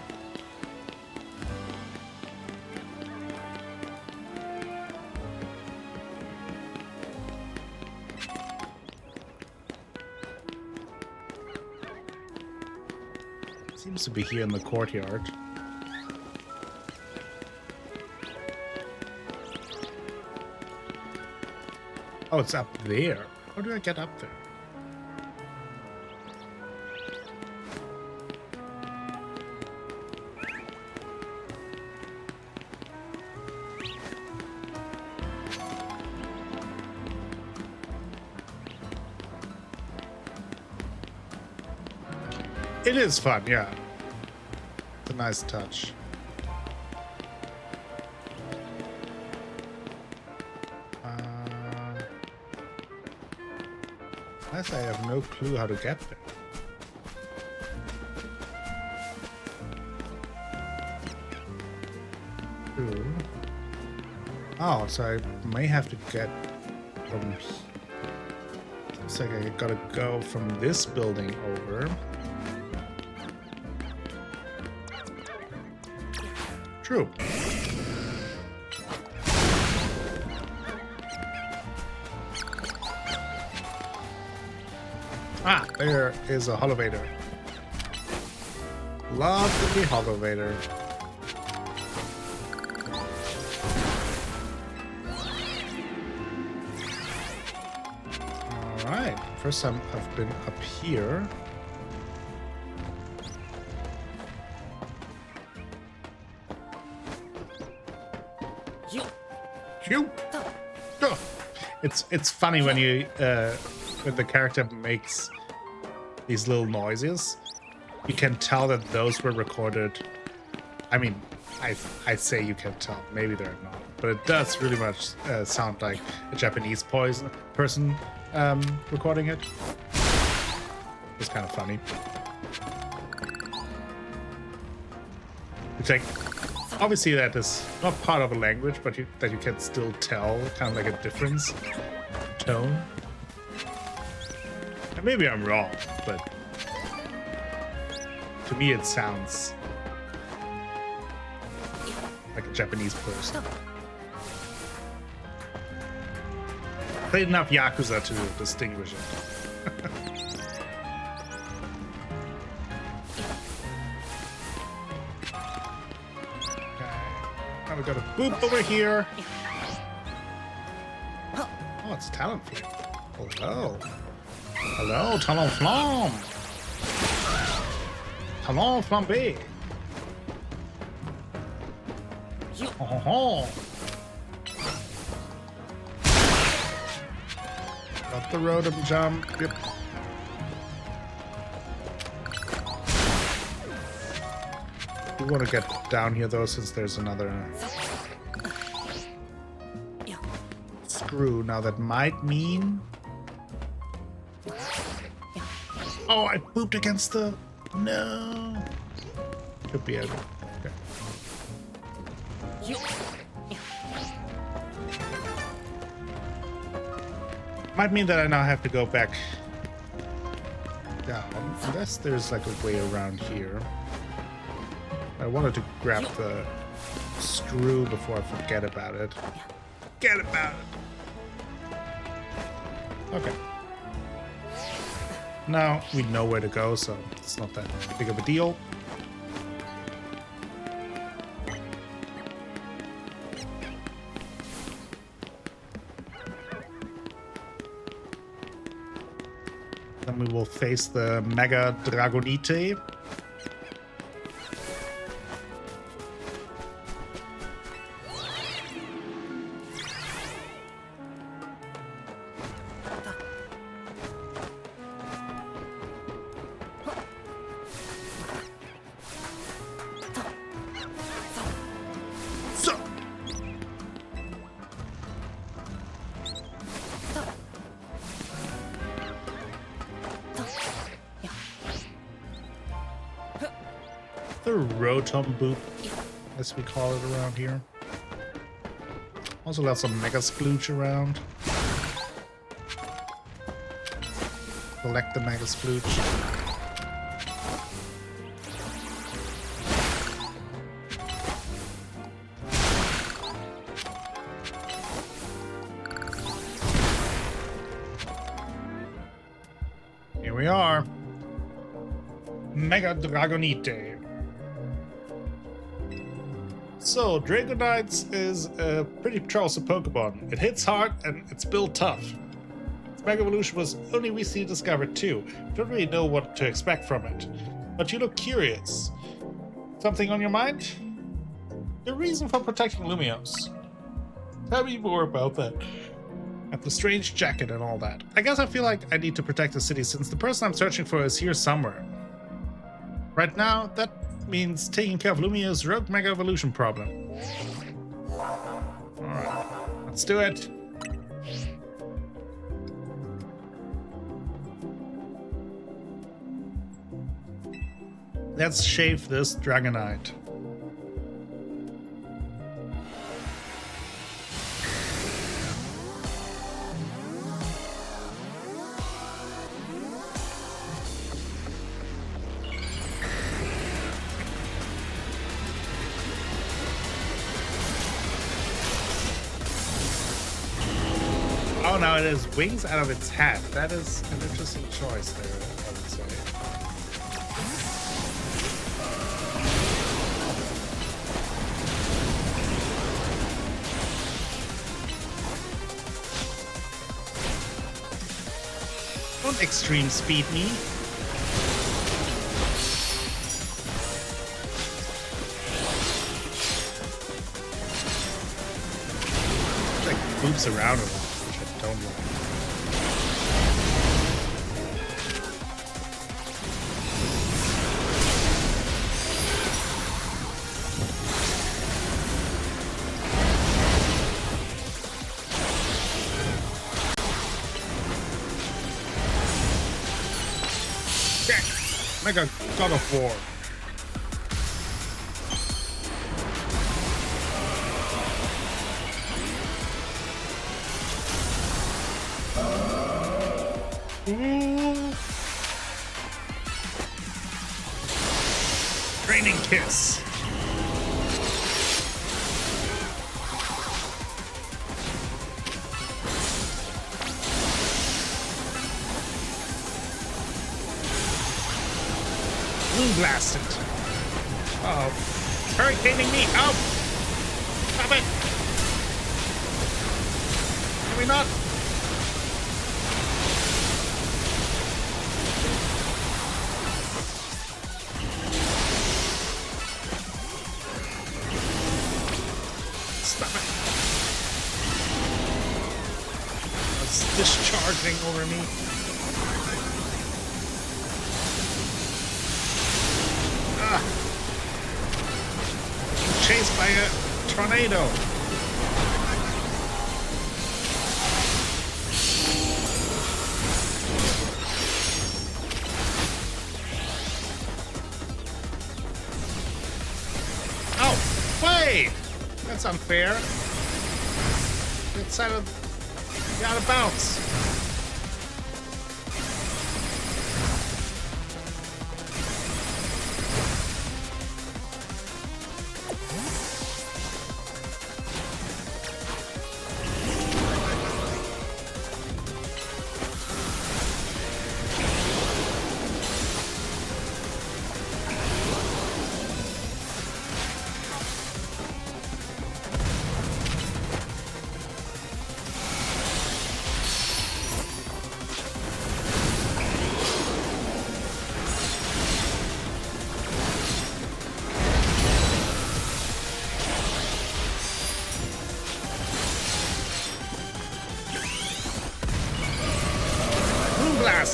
Seems to be here in the courtyard. Oh, it's up there. How do I get up there? It is fun, yeah. It's a nice touch. I have no clue how to get there. Ooh. Oh, so I may have to get from... Looks like I gotta go from this building over. True. Ah, there is a Holovator. Love to be Holovator. Alright, first time I've been up here. Shoot! Oh. It's funny when you when the character makes these little noises. You can tell that those were recorded. I mean, I say you can tell. Maybe they're not, but it does really much sound like a Japanese person recording it. It's kind of funny. It's like, obviously that is not part of a language, but that you can still tell kind of like a difference in tone. And maybe I'm wrong, but to me it sounds like a Japanese person. Played enough Yakuza to distinguish it. We got a boop over here. Oh, it's Talonflame. Hello. Hello, Talonflame. Talonflambe. Oh, got the rotom jump. Yep. We want to get down here though, since there's another screw. Now that might mean... Oh, I pooped against the... No. Could be it. Okay. Might mean that I now have to go back down, unless there's like a way around here. I wanted to grab the screw before I forget about it. Forget about it! Okay. Now we know where to go, so it's not that big of a deal. Then we will face the Mega Dragonite. The Rotom Boop, as we call it around here. Also got some Mega Splooge around. Collect the Mega Splooge. Here we are. Mega Dragonite. So, Dragonites is a pretty troublesome Pokemon. It hits hard and it's built tough. Its Mega Evolution was only recently discovered too. Don't really know what to expect from it. But you look curious. Something on your mind? The reason for protecting Lumiose. Tell me more about that. And the strange jacket and all that. I guess I feel like I need to protect the city since the person I'm searching for is here somewhere. Right now, that means taking care of Lumia's rogue Mega Evolution problem. Alright, let's do it. Let's shave this Dragonite. Oh, now it has wings out of its head. That is an interesting choice there, I would say. Don't extreme speed me. It like boops around a lot, which I don't like. Mega God of War. Training kiss. Blasted. Oh, hurricaning me. Oh, stop it. Can we not? Stop it. It's discharging over me. Chased by a tornado. Oh, wait! That's unfair. It's out of bounds.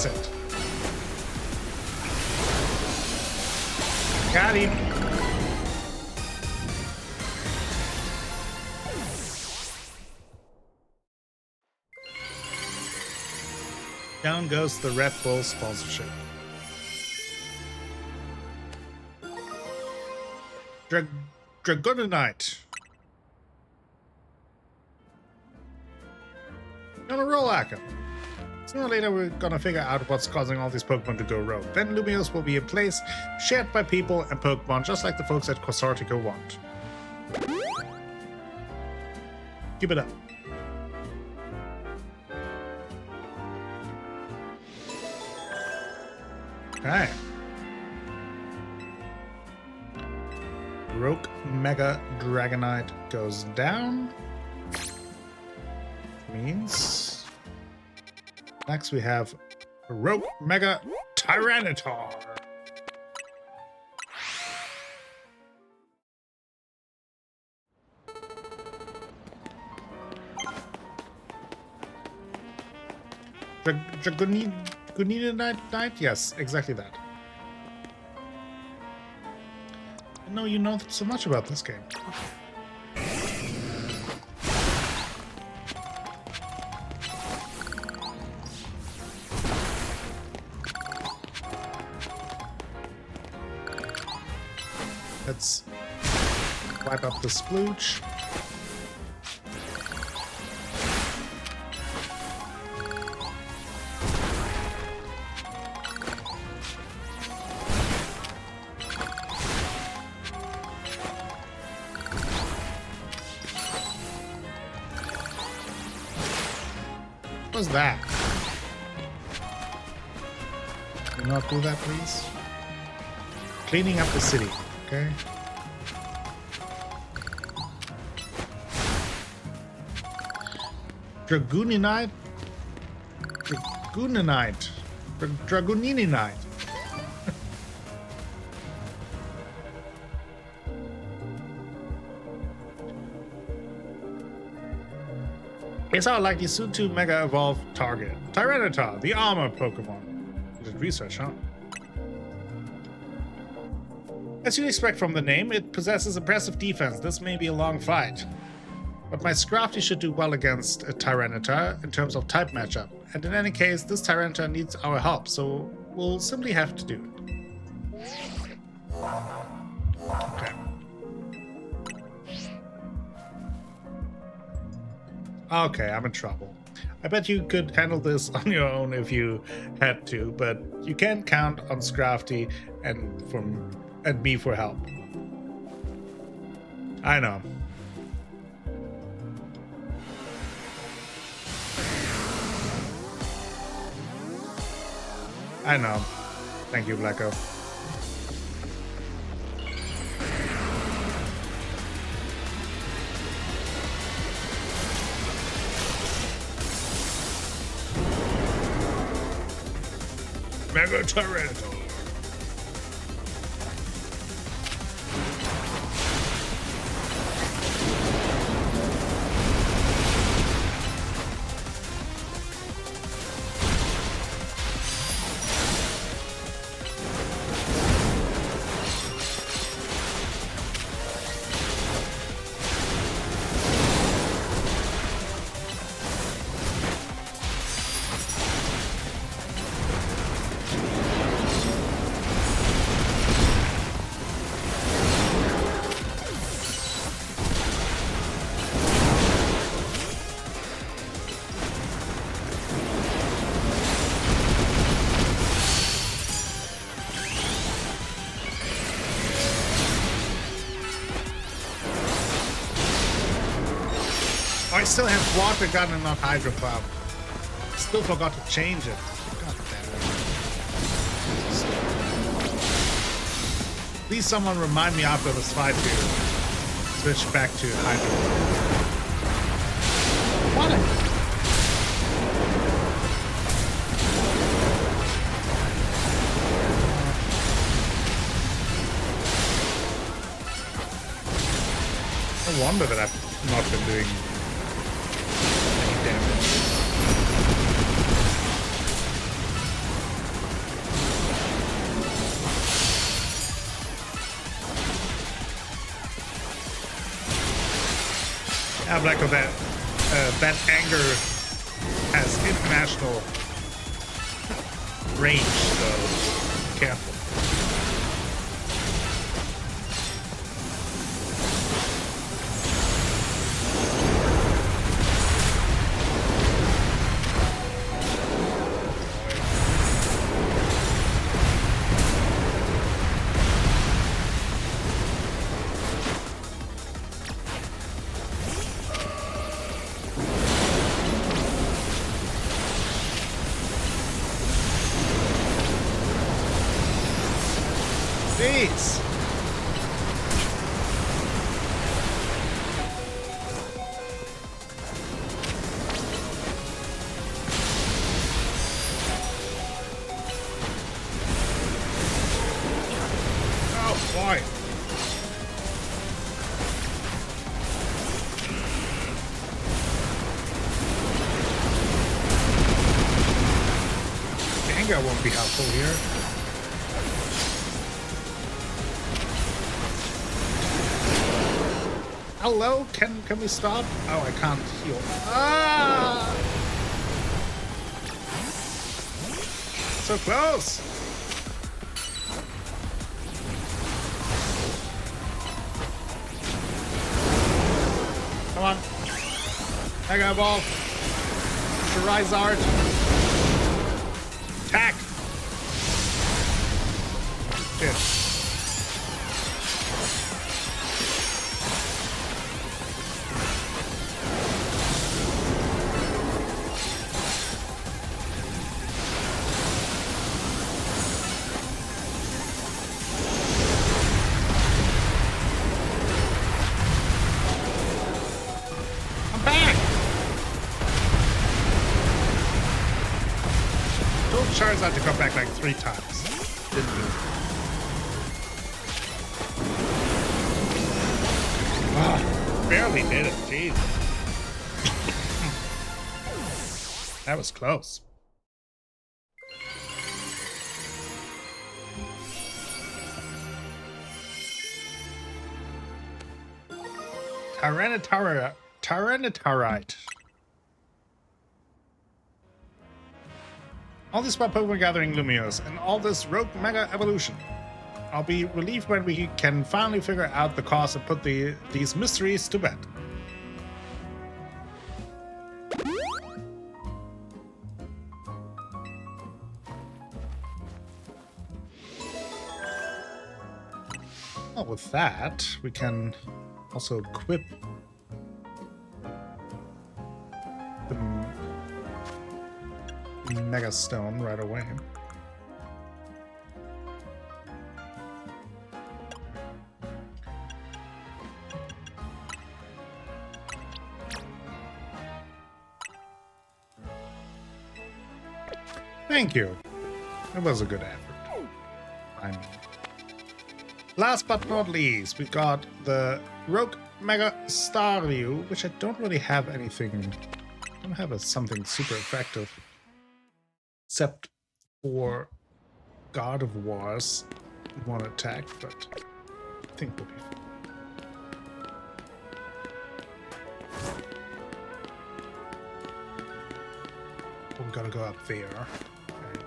It. Got him. Down goes the Red Bull sponsorship. Dragonite. Gonna roll Akko. Sooner or later, we're gonna figure out what's causing all these Pokemon to go rogue. Then Lumios will be in place, shared by people and Pokemon, just like the folks at Corsortica want. Keep it up. Okay. Rogue Mega Dragonite goes down. Means... Next we have Rogue Mega Tyranitar. Dragonite? Yes, exactly that. I know you know so much about this game. Let's wipe up the splooge. What's that? Do not do that, please. Cleaning up the city, okay? Dragooninite? Dragooninite. Dragooninite. It's our likely soon to mega evolve target. Tyranitar, the armor Pokemon. You did research, huh? As you'd expect from the name, it possesses impressive defense. This may be a long fight. But my Scrafty should do well against a Tyranitar in terms of type matchup. And in any case, this Tyranitar needs our help, so we'll simply have to do it. Okay. Okay, I'm in trouble. I bet you could handle this on your own if you had to, but you can't count on Scrafty and me for help. I know. I know. Thank you, Blacko. Mega Tyranitar. I still have water gun and not hydro pump. Still forgot to change it. God damn it. Please someone remind me after this fight to switch back to hydro pump. What? No wonder that I've not been doing Black of that anger has international range, so careful. Jeez. Oh boy. Gengar won't be helpful here. Hello? Can we stop? Oh, I can't heal. Ah! So close! Come on. Mega Ball. Charizard. Attack! Shit. told Charizard to come back like 3 times. Didn't do it. Ah, barely did it. Jeez. That was close. Tyranitarite. All this about Pokemon gathering Lumios and all this rogue mega evolution. I'll be relieved when we can finally figure out the cause and put these mysteries to bed. Well, with that, we can also equip the Mega Stone right away. Thank you. It was a good effort. I mean. Last but not least, we got the Rogue Mega Starmie, which I don't really have anything. I don't have something super effective, except for God of War's one attack, but I think we'll be fine. Oh, we gotta go up there. Okay.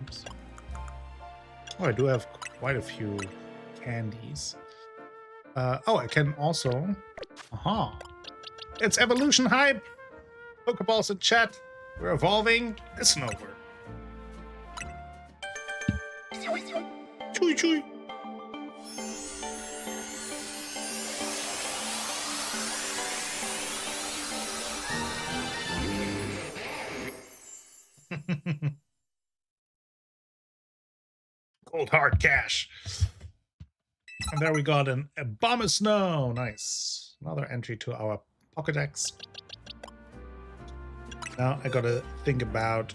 Oops. Oh, I do have quite a few candies. Oh, I can also... Aha! It's evolution hype! Pokeballs in chat. We're evolving. Listen over. Chui chui! Cold hard cash. And there we got a bomb of snow. Nice. Another entry to our Pokédex. Now I gotta think about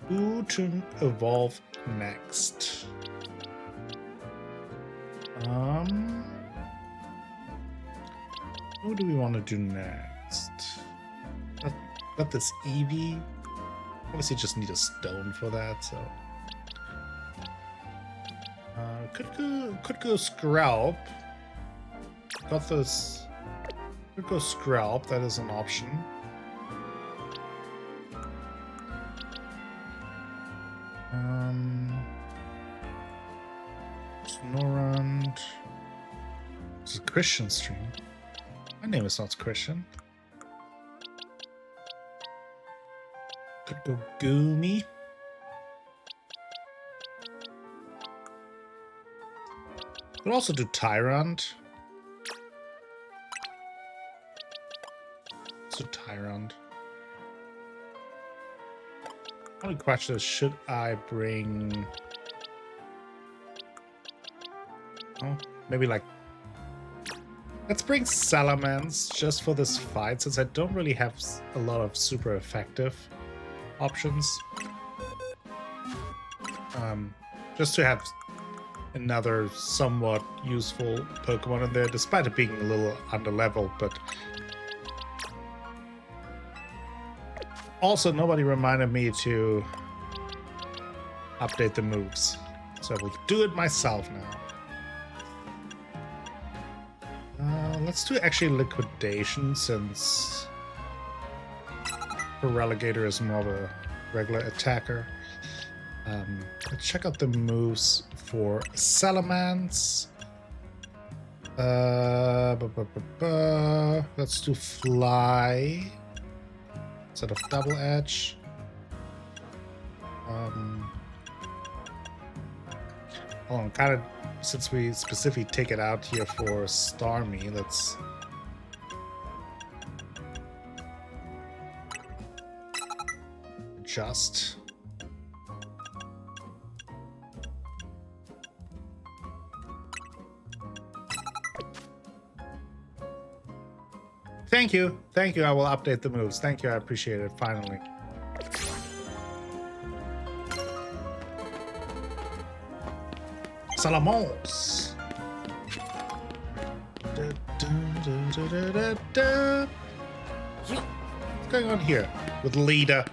who to evolve next. Who do we want to do next? Got this Eevee. Obviously just need a stone for that, so... could go Scralp. Got this. Could go Scralp. That is an option. Snorund. This is a Christian stream. My name is not Christian. Could go Goomy. Could also do Tyrant. Let's do Tyrant. Only question is, should I bring... Oh, maybe like... Let's bring Salamence just for this fight, since I don't really have a lot of super effective options. Just to have another somewhat useful Pokemon in there, despite it being a little underleveled, but also nobody reminded me to update the moves, so I will do it myself now. Let's do actually Liquidation, since Relegator is more of a regular attacker. Let's check out the moves for Salamence. Let's do Fly instead of Double Edge. Kind of, since we specifically take it out here for Starmie, let's adjust. Thank you. Thank you. I will update the moves. Thank you. I appreciate it. Finally. Salamons. What's going on here with Leader?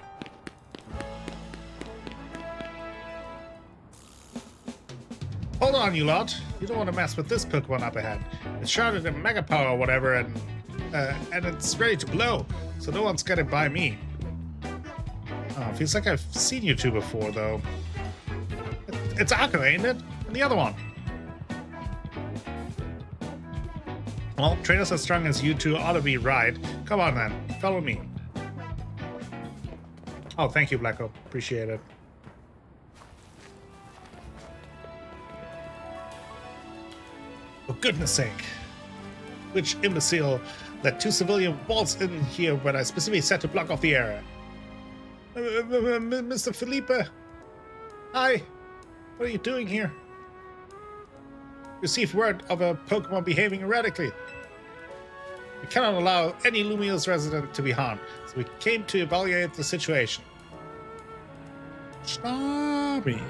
Hold on, you lot. You don't want to mess with this Pokemon up ahead. It's shrouded in Mega Power or whatever, and it's ready to blow, so no one's getting by me. Oh, feels like I've seen you two before, though. It's Akko, ain't it? And the other one. Well, trainers as strong as you two ought to be right. Come on, then. Follow me. Oh, thank you, Blacko. Appreciate it. For goodness sake. Which imbecile let two civilian balls in here when I specifically said to block off the area? Mr. Felipe? Hi. What are you doing here? Received word of a Pokemon behaving erratically. We cannot allow any Lumiose resident to be harmed, so we came to evaluate the situation. Starmie.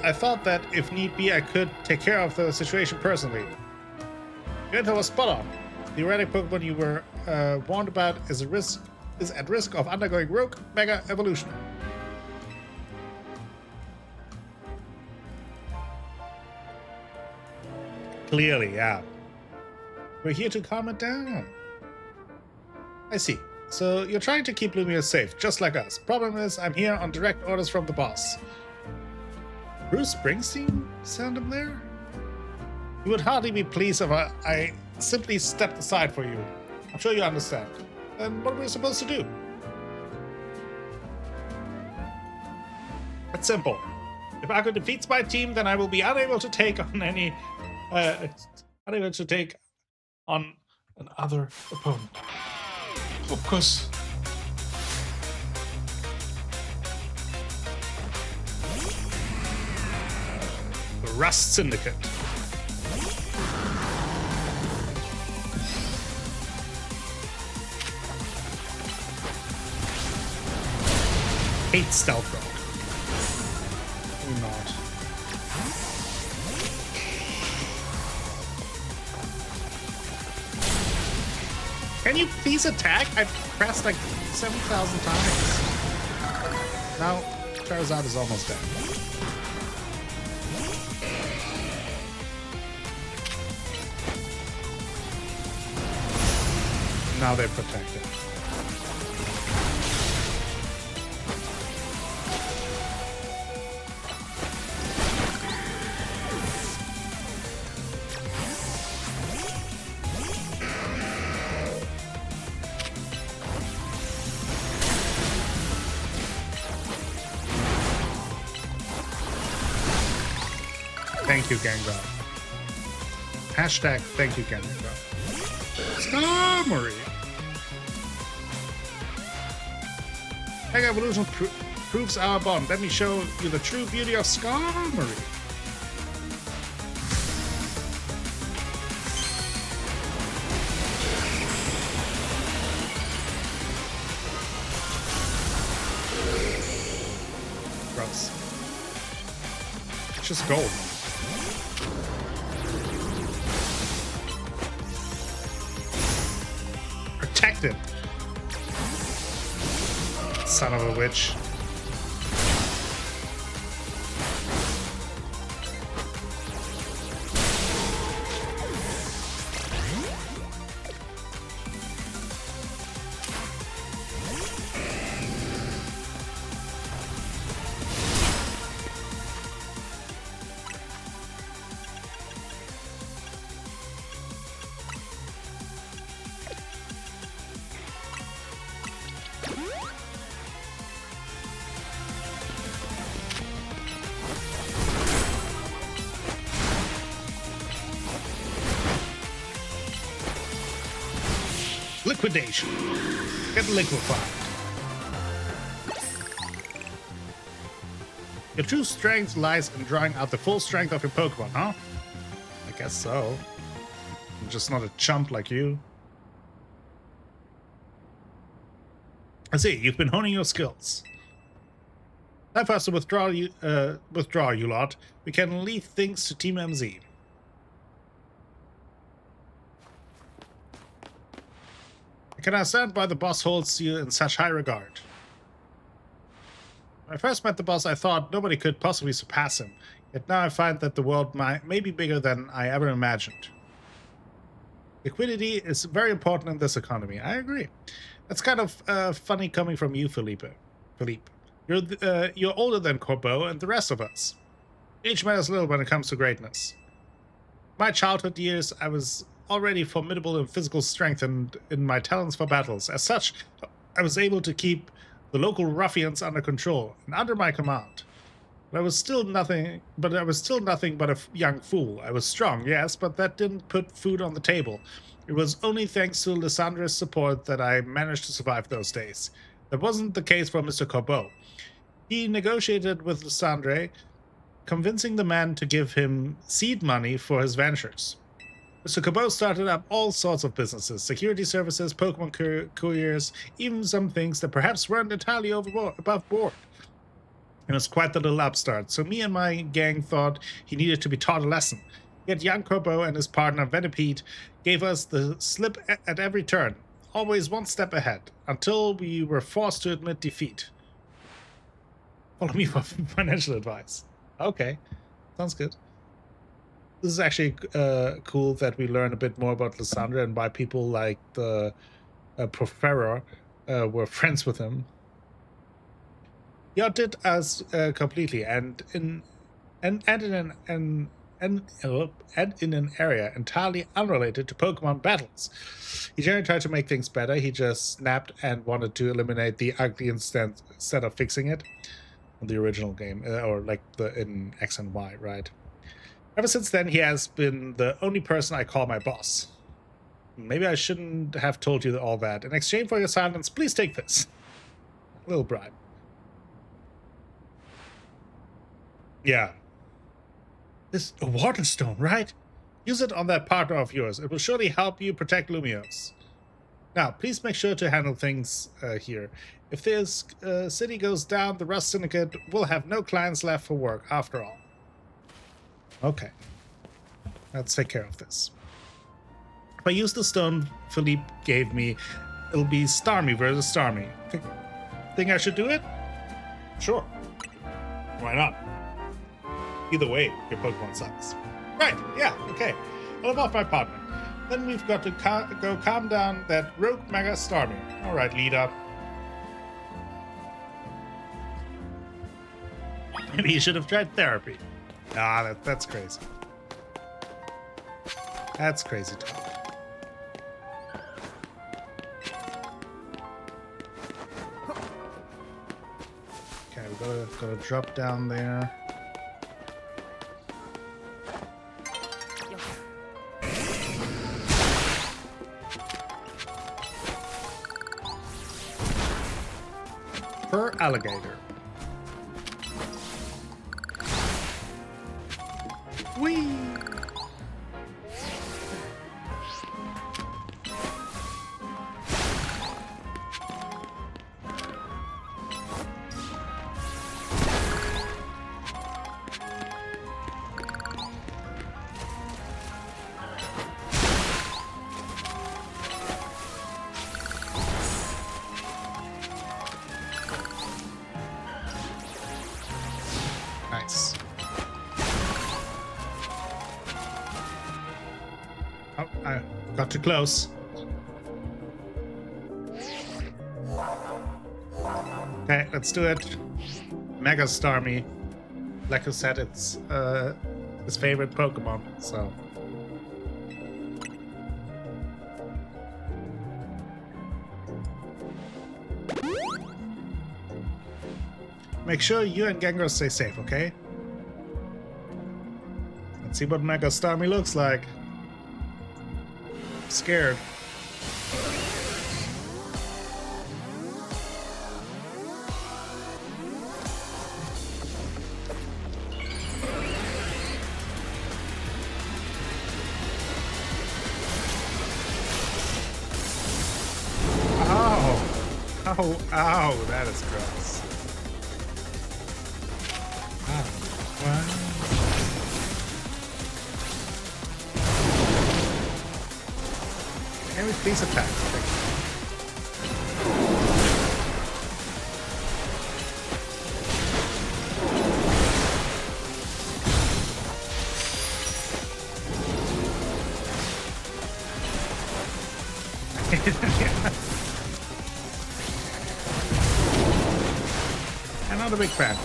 I thought that if need be, I could take care of the situation personally. Your intel was spot on. The erratic Pokemon you were warned about is at risk of undergoing rogue mega evolution. Clearly, yeah. We're here to calm it down. I see. So you're trying to keep Lumia safe, just like us. Problem is, I'm here on direct orders from the boss. Bruce Springsteen? Sound him there? You would hardly be pleased if I simply stepped aside for you. I'm sure you understand. And what are we supposed to do? It's simple. If Akko defeats my team, then I will be unable to take on another opponent. Of course. The Rust Syndicate. Hate Stealth Rock. Or not. Can you please attack? I've pressed like 7,000 times. Now, Charizard is almost dead. Now they're protected. Thank you, Gengar. Hashtag thank you, Gengar. Starmie! Mega Evolution proves our bond. Let me show you the true beauty of Starmie. Gross. It's just gold. Protected. Son of a witch. liquidation. Get liquefied. Your true strength lies in drawing out the full strength of your Pokemon, huh? I guess so. I'm just not a chump like you. I see, you've been honing your skills. Time for us to withdraw you lot. We can leave things to Team MZ. I can understand why the boss holds you in such high regard. When I first met the boss, I thought nobody could possibly surpass him. Yet now I find that the world may be bigger than I ever imagined. Liquidity is very important in this economy. I agree. That's kind of funny coming from you, Philippe. You're older than Corbeau and the rest of us. Age matters little when it comes to greatness. In my childhood years, I was already formidable in physical strength and in my talents for battles. As such, I was able to keep the local ruffians under control and under my command. But I was still nothing but a young fool. I was strong, yes, but that didn't put food on the table. It was only thanks to Lissandra's support that I managed to survive those days. That wasn't the case for Mr. Corbeau. He negotiated with Lissandre, convincing the man to give him seed money for his ventures. Mr. Corbeau started up all sorts of businesses, security services, Pokemon couriers, even some things that perhaps weren't entirely above board. It was quite the little upstart, so me and my gang thought he needed to be taught a lesson. Yet young Corbeau and his partner Venipede gave us the slip at every turn, always one step ahead, until we were forced to admit defeat. Follow me for financial advice. Okay, sounds good. This is actually cool that we learn a bit more about Lissandra and why people like the Professor were friends with him. He outdid us completely, and in an area entirely unrelated to Pokemon battles. He generally tried to make things better. He just snapped and wanted to eliminate the ugly instead of fixing it. In the original game, or like in X and Y, right? Ever since then, he has been the only person I call my boss. Maybe I shouldn't have told you all that. In exchange for your silence, please take this. A little bribe. Yeah. This is a water stone, right? Use it on that partner of yours. It will surely help you protect Lumiose. Now, please make sure to handle things here. If this city goes down, the Rust Syndicate will have no clients left for work, after all. Okay. Let's take care of this. If I use the stone Philippe gave me, it'll be Starmie versus Starmie. Think I should do it? Sure. Why not? Either way, your Pokemon sucks. Right, yeah, okay. I'll involve my partner. Then we've got to go calm down that rogue Mega Starmie. Alright, leader. Maybe you should have tried therapy. Ah, that's crazy. That's crazy talk. Okay, we gotta drop down there. Per alligator. Whee! Nice. Oh, I got too close. Okay, let's do it. Mega Starmie. Like I said, it's his favorite Pokemon, so. Make sure you and Gengar stay safe, okay? Let's see what Mega Starmie looks like. I'm scared. Ow, ow, that is gross. Ow. Wow. Can we please attack? I'm not a big fan.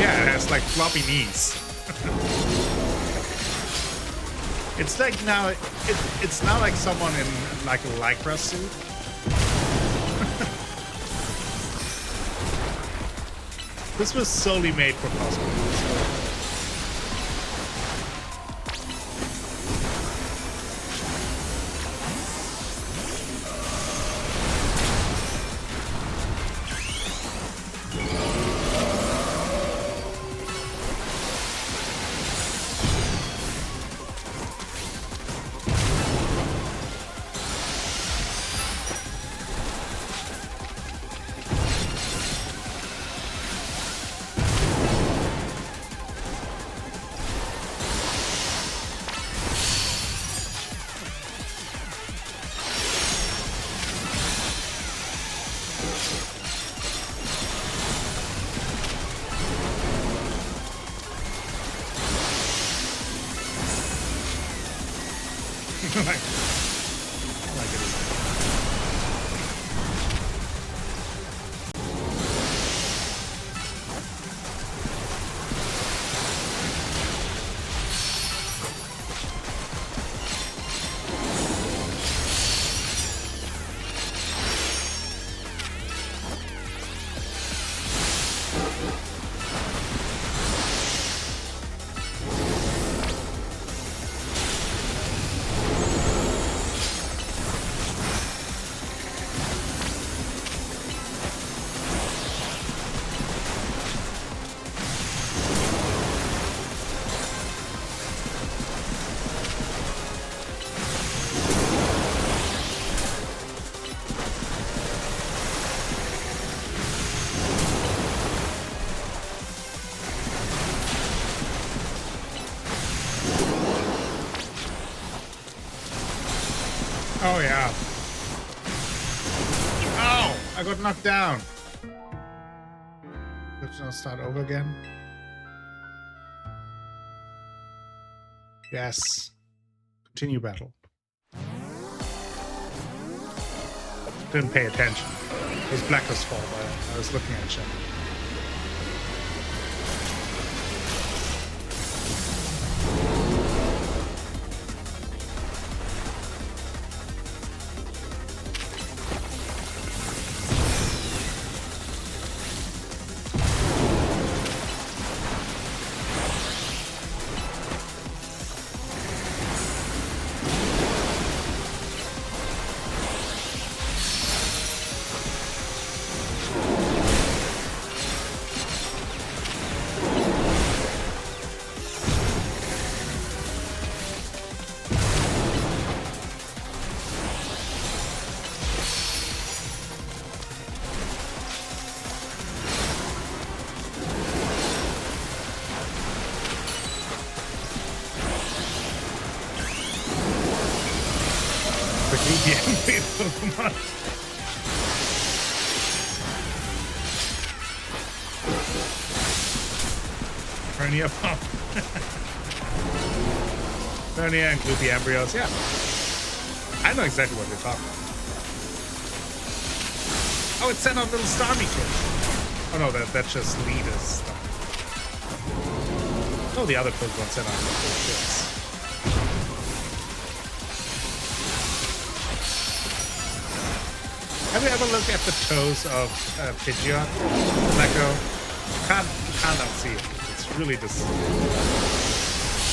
Yeah, it has like floppy knees. It's like now, it's now like someone in like a lycra suit. This was solely made for cosplay. Oh yeah. Ow! I got knocked down. Let's now start over again. Yes. Continue battle. Didn't pay attention. It was Blacklist's fault. I was looking at chat. Pokemon. Hernia pump. Hernia and gloopy embryos, yeah. I know exactly what you're talking about. Oh, it sent out little Starmie kids. Oh no, that's just Leda's stuff. Oh, the other Pokemon sent out little kids. Have you ever looked at the toes of Pidgeot? Echo? You cannot see it. It's really just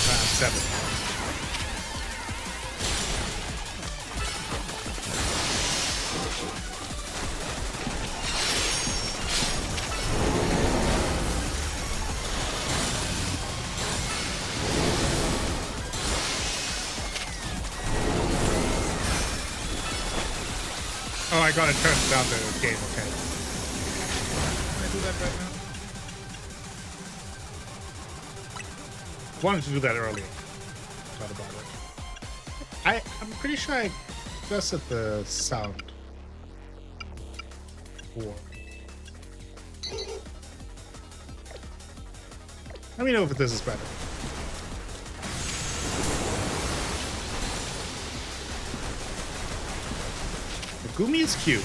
upsetting. I gotta turn down the game, okay. Can I do that right now? Wanted to do that earlier. Thought about it. I'm pretty sure I adjusted the sound. Let me know if this is better. The Gumi is cute.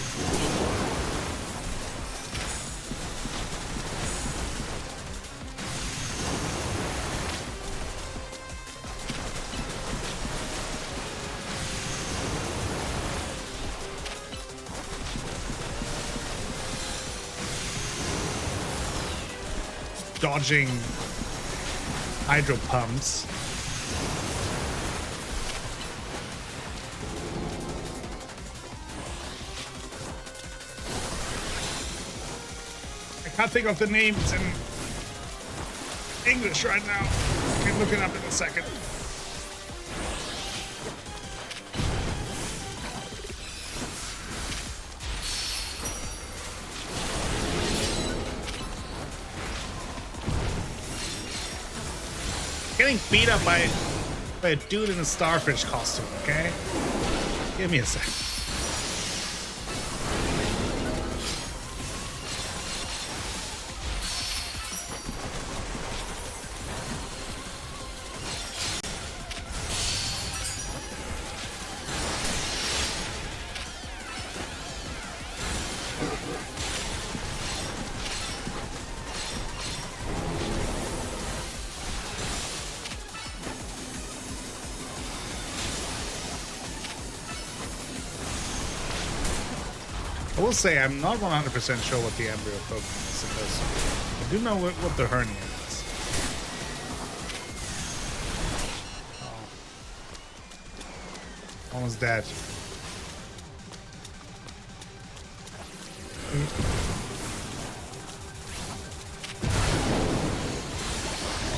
Dodging hydro pumps. I can't think of the names in English right now. I can look it up in a second. Getting beat up by a dude in a starfish costume, okay? Give me a sec. I will say I'm not 100% sure what the embryo Pokemon is supposed to be. I do know what the hernia is. Oh. Almost dead.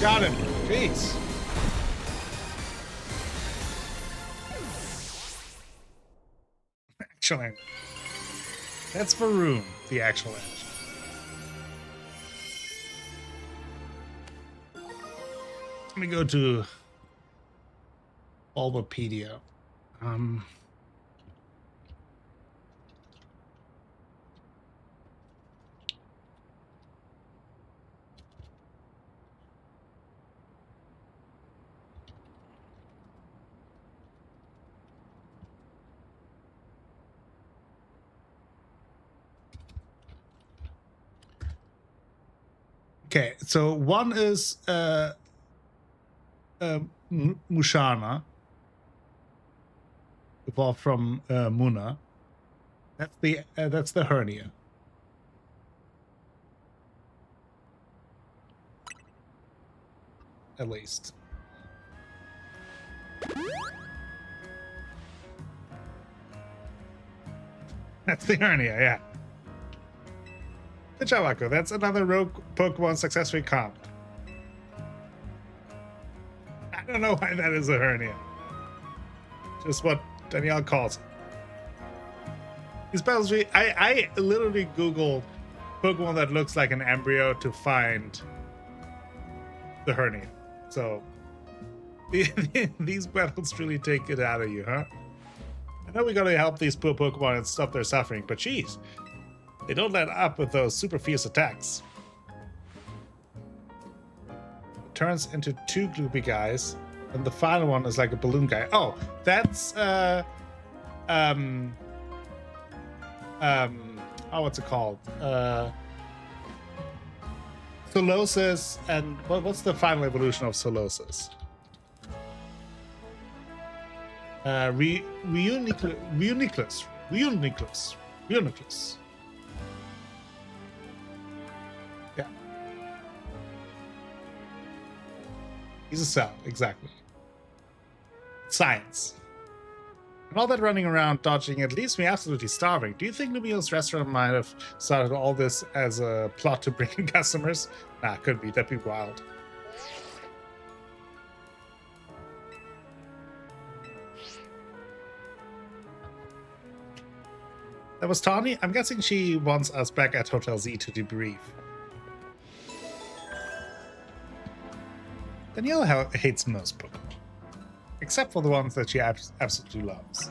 Got him. Jeez. Excellent. That's Varoom, the actual edge. Let me go to Bulbapedia. Okay, so one is Mushana, evolved from Muna. That's the hernia. At least. That's the hernia, yeah. Good job, Akko. That's another rogue Pokemon successfully calmed. I don't know why that is a hernia. Just what Danielle calls it. These battles, I literally Googled Pokemon that looks like an embryo to find the hernia. So these battles really take it out of you, huh? I know we gotta help these poor Pokemon and stop their suffering, but geez, they don't let up with those super fierce attacks. It turns into two gloopy guys, and the final one is like a balloon guy. Oh, that's what's it called? Solosis, and what's the final evolution of Solosis? Reuniclus. Yeah. He's a cell, exactly. Science. And all that running around dodging, it leaves me absolutely starving. Do you think Lumio's restaurant might have started all this as a plot to bring in customers? Nah, could be. That'd be wild. That was Tawny. I'm guessing she wants us back at Hotel Z to debrief. Danielle hates most Pokemon, except for the ones that she absolutely loves.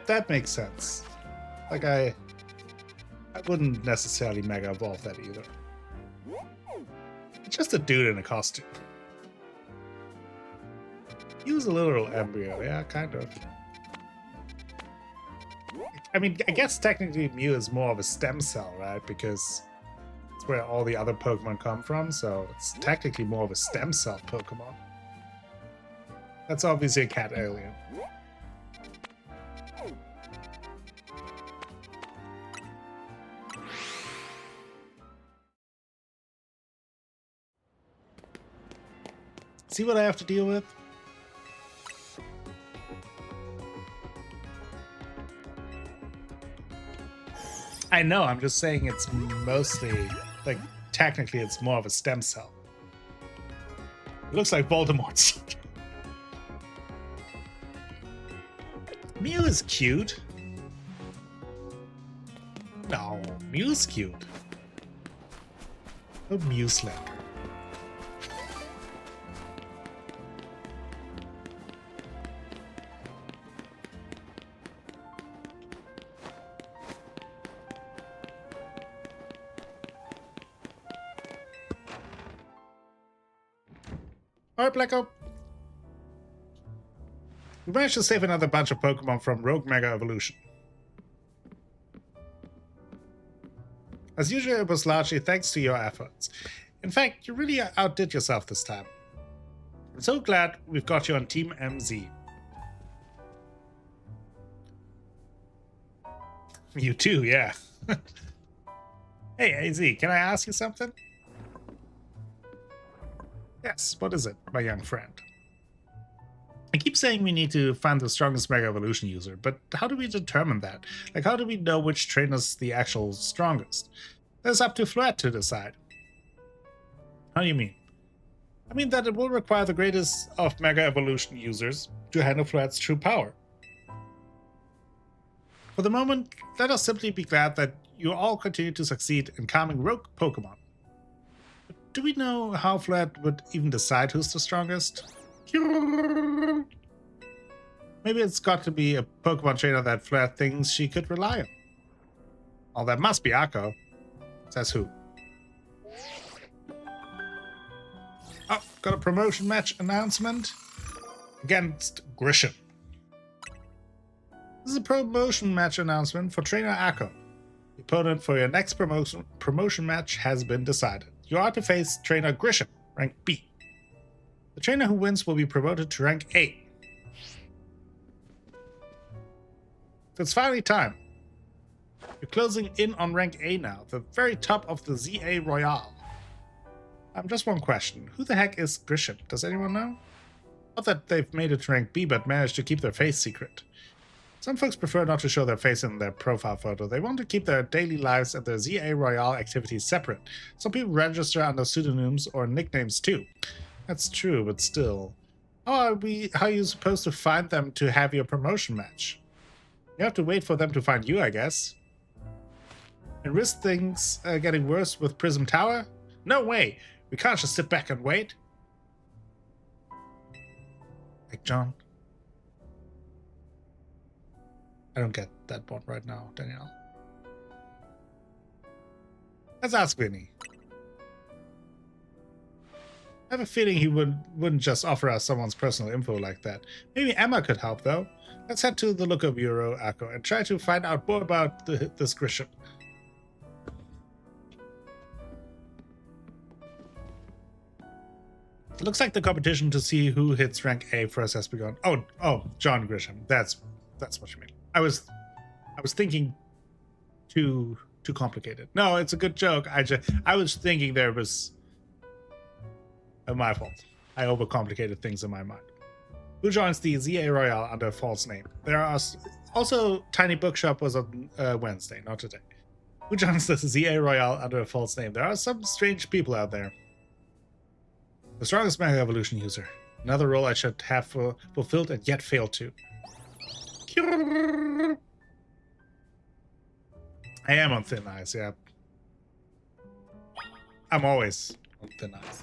That makes sense. Like I wouldn't necessarily Mega Evolve that either. It's just a dude in a costume. He was a literal embryo, yeah, kind of. I mean, I guess technically Mew is more of a stem cell, right? Because it's where all the other Pokemon come from, so it's technically more of a stem cell Pokemon. That's obviously a cat alien. See what I have to deal with? I know, I'm just saying it's mostly, like, technically it's more of a stem cell. It looks like Voldemort's. Mew is cute. No, Mew's cute. Oh, Mew-slick. Alright, Blacko. We managed to save another bunch of Pokemon from Rogue Mega Evolution. As usual, it was largely thanks to your efforts. In fact, you really outdid yourself this time. I'm so glad we've got you on Team MZ. You too, yeah. Hey, AZ, can I ask you something? Yes, what is it, my young friend? I keep saying we need to find the strongest Mega Evolution user, but how do we determine that? Like, how do we know which trainer's the actual strongest? That's up to Floette to decide. How do you mean? I mean that it will require the greatest of Mega Evolution users to handle Floette's true power. For the moment, let us simply be glad that you all continue to succeed in calming rogue Pokemon. Do we know how Floette would even decide who's the strongest? Maybe it's got to be a Pokemon trainer that Floette thinks she could rely on. Oh, that must be Akko. Says who? Oh, got a promotion match announcement against Grisham. This is a promotion match announcement for trainer Akko. The opponent for your next promotion match has been decided. You are to face trainer Grisham, rank B. The trainer who wins will be promoted to rank A. So it's finally time. You're closing in on rank A now, the very top of the ZA Royale. Just one question. Who the heck is Grisham? Does anyone know? Not that they've made it to rank B, but managed to keep their face secret. Some folks prefer not to show their face in their profile photo. They want to keep their daily lives and their ZA Royale activities separate. Some people register under pseudonyms or nicknames too. That's true, but still. How are you supposed to find them to have your promotion match? You have to wait for them to find you, I guess. And risk things getting worse with Prism Tower? No way! We can't just sit back and wait. Like John. I don't get that one right now, Danielle. Let's ask Vinny. I have a feeling he wouldn't just offer us someone's personal info like that. Maybe Emma could help, though. Let's head to the Looker Bureau, Akko, and try to find out more about this Grisham. It looks like the competition to see who hits rank A first has begun. Oh, John Grisham. That's what you mean. I was thinking too complicated. No, it's a good joke. I was thinking there was my fault. I overcomplicated things in my mind. Who joins the ZA Royale under a false name? There are Also, Tiny Bookshop was on Wednesday, not today. Who joins the ZA Royale under a false name? There are some strange people out there. The strongest Mega Evolution user. Another role I should have fulfilled and yet failed to. I am on thin ice, yeah. I'm always on thin ice.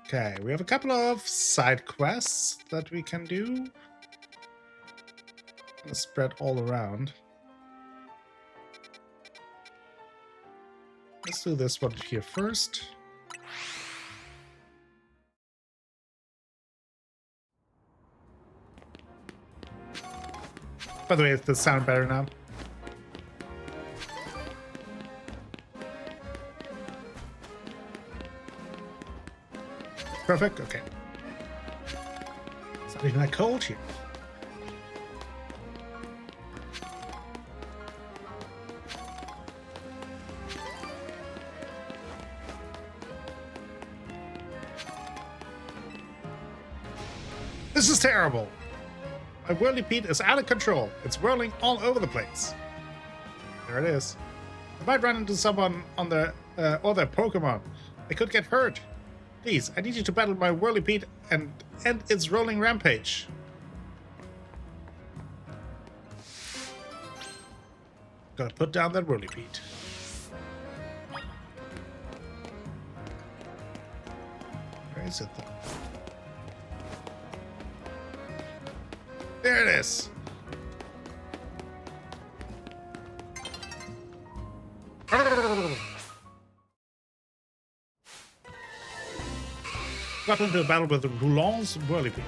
Okay, we have a couple of side quests that we can do. Let's spread all around. Let's do this one here first. By the way, does this sound better now? Perfect? Okay. It's not even that cold here. This is terrible. My whirlipede is out of control. It's whirling all over the place. There it is. I might run into someone on their or their Pokemon. They could get hurt. Please, I need you to battle my whirlipede and end its rolling rampage. Gotta put down that whirlipede. Where is it though? There it is. Got into a battle with Rouland's whirlipede.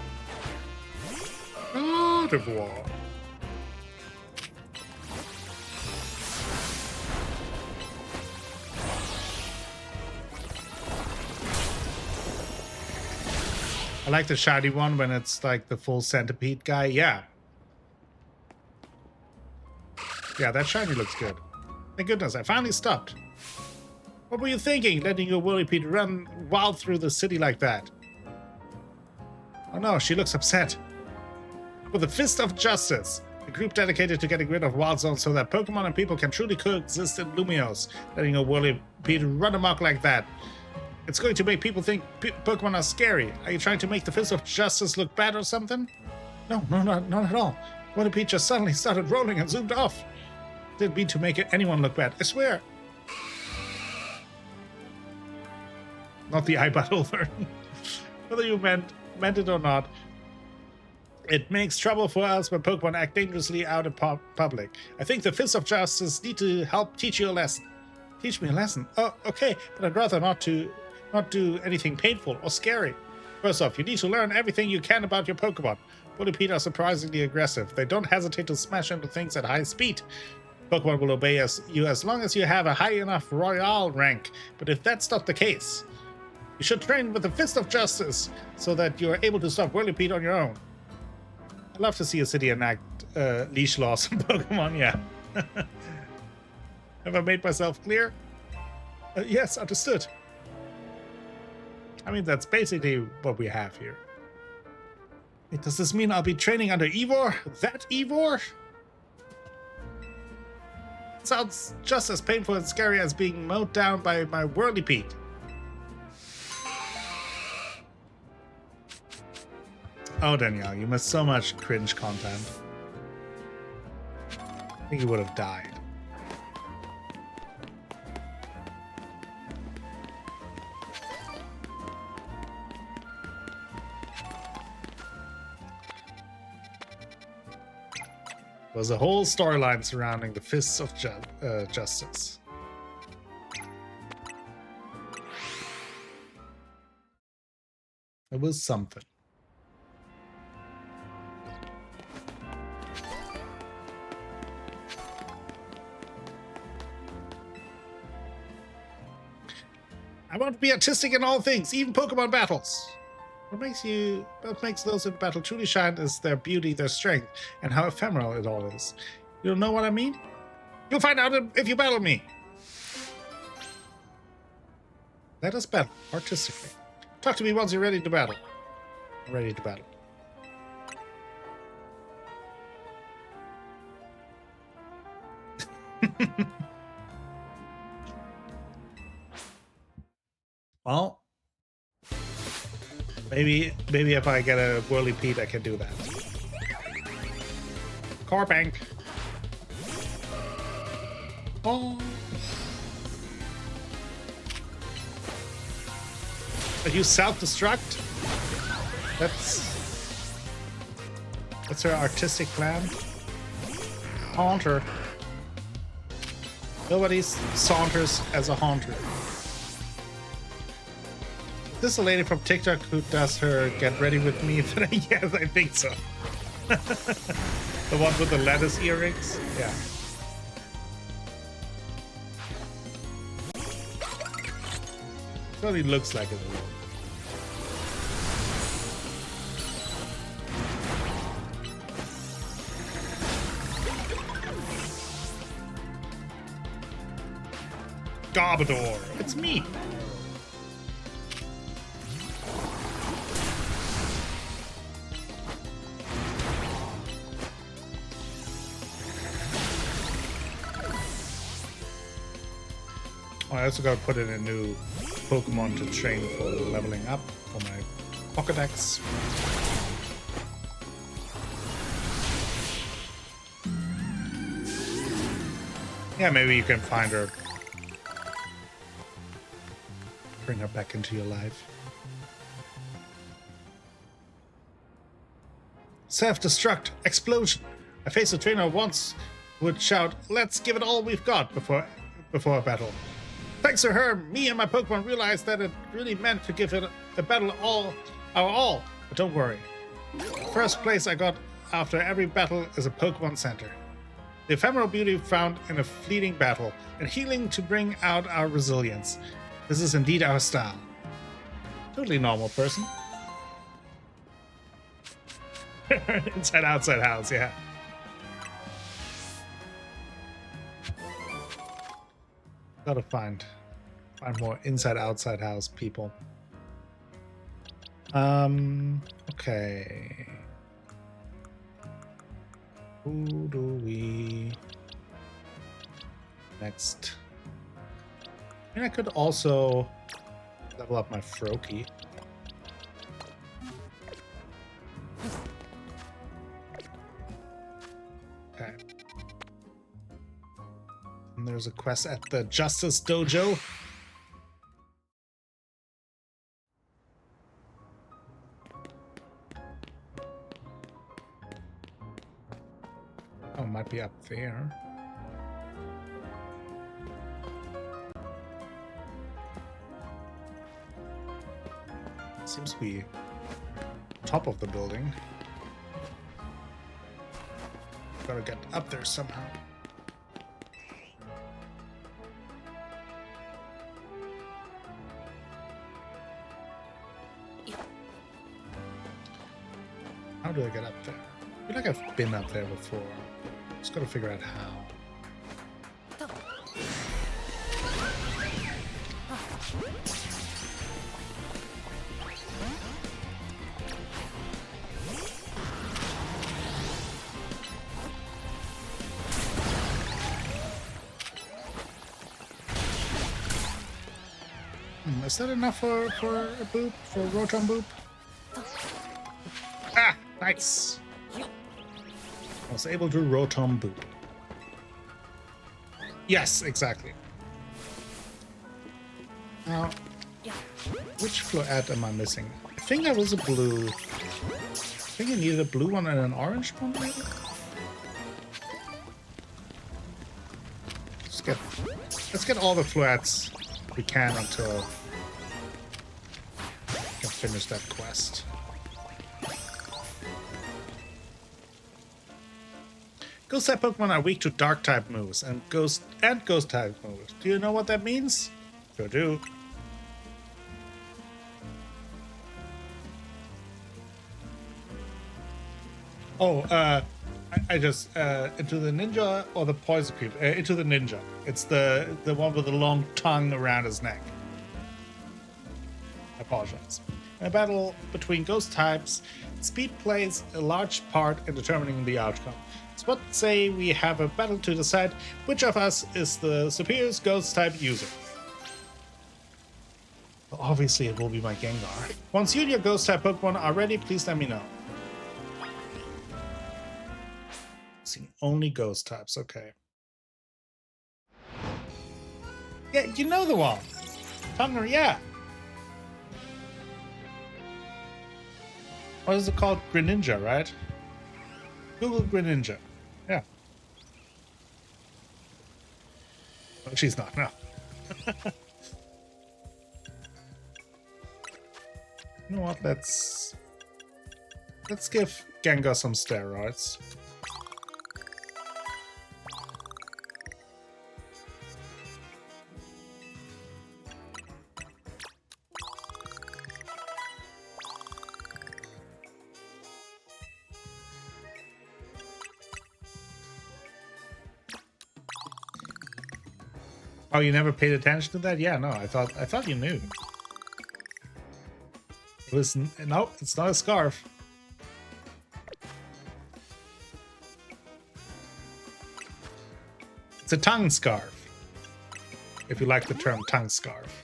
Au revoir. I like the shiny one when it's like the full centipede guy. Yeah. Yeah, that shiny looks good. Thank goodness, I finally stopped. What were you thinking, letting your whirlipede run wild through the city like that? Oh no, she looks upset. With the Fist of Justice, a group dedicated to getting rid of wild zones so that Pokemon and people can truly coexist in Lumiose, letting your whirlipede run amok like that. It's going to make people think Pokemon are scary. Are you trying to make the Fist of Justice look bad or something? No, not at all. Whirlipede just suddenly started rolling and zoomed off. Didn't mean to make anyone look bad, I swear. Not the eye battle. Whether you meant it or not, it makes trouble for us when Pokemon act dangerously out in public. I think the Fist of Justice need to help teach you a lesson. Teach me a lesson? Oh, okay, but I'd rather not do anything painful or scary. First off, you need to learn everything you can about your Pokemon. Whirlipede are surprisingly aggressive. They don't hesitate to smash into things at high speed. Pokemon will obey you as long as you have a high enough Royale rank, but if that's not the case, you should train with the Fist of Justice so that you're able to stop Whirlipede on your own. I'd love to see a city enact leash laws on Pokemon, yeah. Have I made myself clear? Yes, understood. I mean, that's basically what we have here. Wait, does this mean I'll be training under Ivor? That Ivor? It sounds just as painful and scary as being mowed down by my Whirlipede. Oh, Danielle, you missed so much cringe content. I think you would have died. There's a whole storyline surrounding the Fists of Justice. It was something. I want to be artistic in all things, even Pokemon battles. What makes those in battle truly shine is their beauty, their strength, and how ephemeral it all is. You don't know what I mean? You'll find out if you battle me. Let us battle artistically. Talk to me once you're ready to battle. I'm ready to battle. Well, maybe if I get a Whirly Pete, I can do that. Core bank. Oh. You self-destruct? That's her artistic plan. Haunter. Nobody saunters as a haunter. Is this a lady from TikTok who does her get ready with me? Yes, I think so. The one with the lettuce earrings? Yeah. Certainly looks like it. Garbodor, it's me. Oh, I also got to put in a new Pokemon to train for leveling up for my Pokédex. Yeah, maybe you can find her. Bring her back into your life. Self-destruct! Explosion! I faced a trainer once who would shout, "Let's give it all we've got," before a battle. Thanks to her, me and my Pokemon realized that it really meant to give it a battle our all. But don't worry. First place I got after every battle is a Pokemon Center. The ephemeral beauty found in a fleeting battle, and healing to bring out our resilience. This is indeed our style. Totally normal person. Inside outside house, yeah. Gotta find more inside outside house people. Okay. Who do we next? I mean, I could also level up my Froakie. Okay. And there's a quest at the Justice Dojo. Oh, it might be up there. Seems to be top of the building. Gotta get up there somehow. How do I get up there? I feel like I've been up there before. Just gotta figure out how. Is that enough for a boop? For a Rotom boop? Ah! Nice! I was able to Rotom boop. Yes, exactly. Now, which Floette am I missing? I think that was a blue. I think I needed a blue one and an orange one, maybe? Let's get all the Floettes we can until we can finish that quest. Ghost type Pokemon are weak to dark type moves and ghost type moves. Do you know what that means? Sure do. Oh, I just into the ninja or the poison creep? Into the ninja. It's the one with the long tongue around his neck. I apologize. In a battle between ghost types, speed plays a large part in determining the outcome. But say we have a battle to decide which of us is the superior ghost type user. Well, obviously, it will be my Gengar. Once you and your ghost type Pokemon are ready, please let me know. See, only ghost types, okay. Yeah, you know the one. Thunder, yeah. What is it called? Greninja, right? Google Greninja. Yeah. Well, she's not, no. You know what? Let's give Gengar some steroids. Oh, you never paid attention to that? Yeah, no, I thought you knew. Listen, no, it's not a scarf. It's a tongue scarf. If you like the term tongue scarf.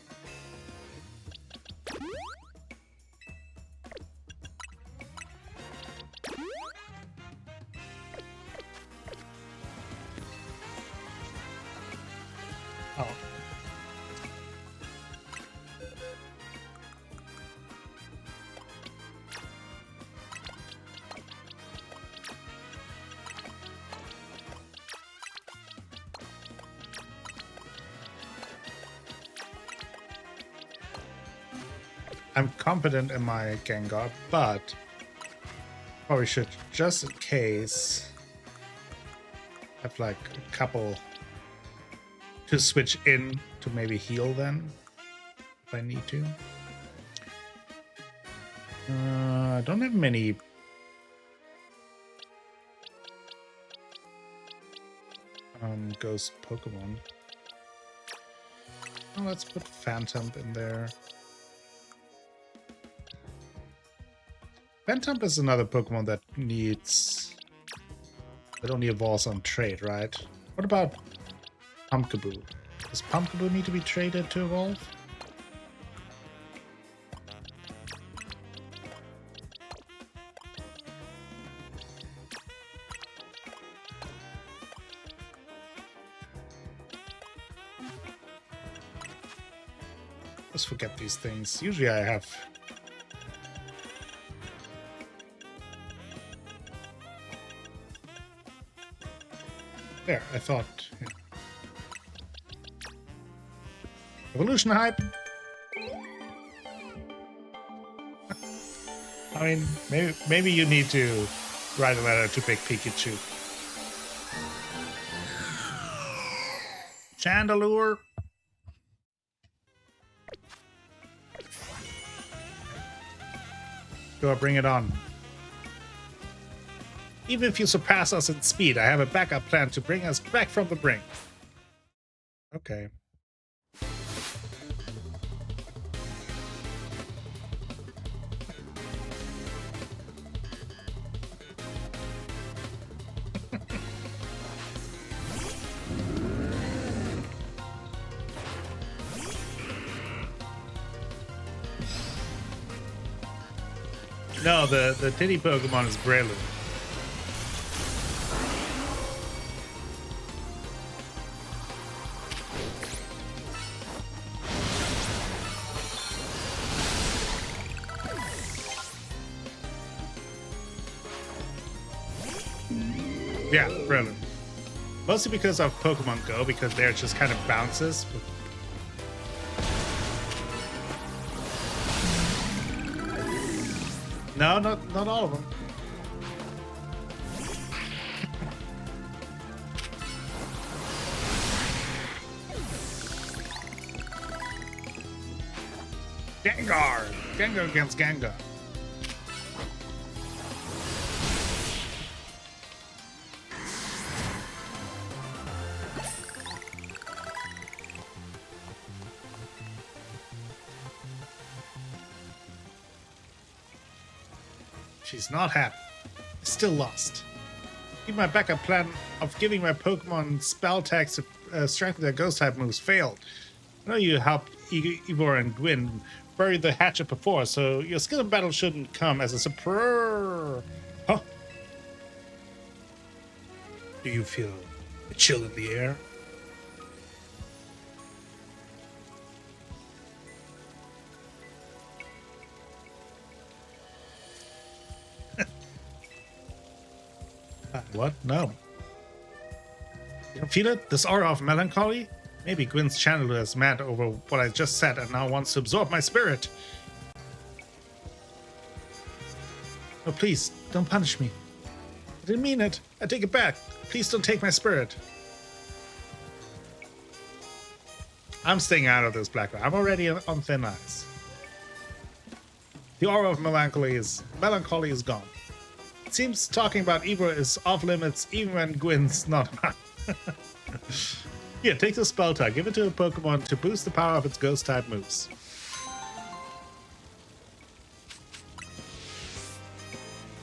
Oh. I'm confident in my Gengar, but probably should, just in case, have like a couple to switch in to maybe heal then, if I need to. I don't have many ghost Pokemon. Oh, let's put Phantom in there. Phantom is another Pokemon that only evolves on trade, right? What about Pumpkaboo? Does Pumpkaboo need to be traded to evolve? Let's forget these things. Usually I have... There, I thought... Yeah. Evolution hype! I mean, maybe you need to write a letter to Big Pikachu. Chandelure! Go, bring it on. Even if you surpass us in speed, I have a backup plan to bring us back from the brink. Okay. No, the titty Pokemon is Breloom. Yeah, Breloom. Mostly because of Pokemon Go, because there it just kind of bounces. No, not all of them. Gengar! Gengar against Gengar. She's not happy. Still lost. My backup plan of giving my Pokemon spell attacks to strengthen their ghost type moves failed. I know you helped Ivor and Gwyn bury the hatchet before, so your skill in battle shouldn't come as a surprise. Huh? Do you feel a chill in the air? What? No. You don't feel it? This aura of melancholy? Maybe Gwyn's channel is mad over what I just said and now wants to absorb my spirit. Oh, please, don't punish me. I didn't mean it. I take it back. Please don't take my spirit. I'm staying out of this, Blackwell. I'm already on thin ice. The aura of melancholy is gone. It seems talking about Ivor is off limits even when Gwyn's not around. Here, take the spell tag. Give it to a Pokemon to boost the power of its ghost type moves.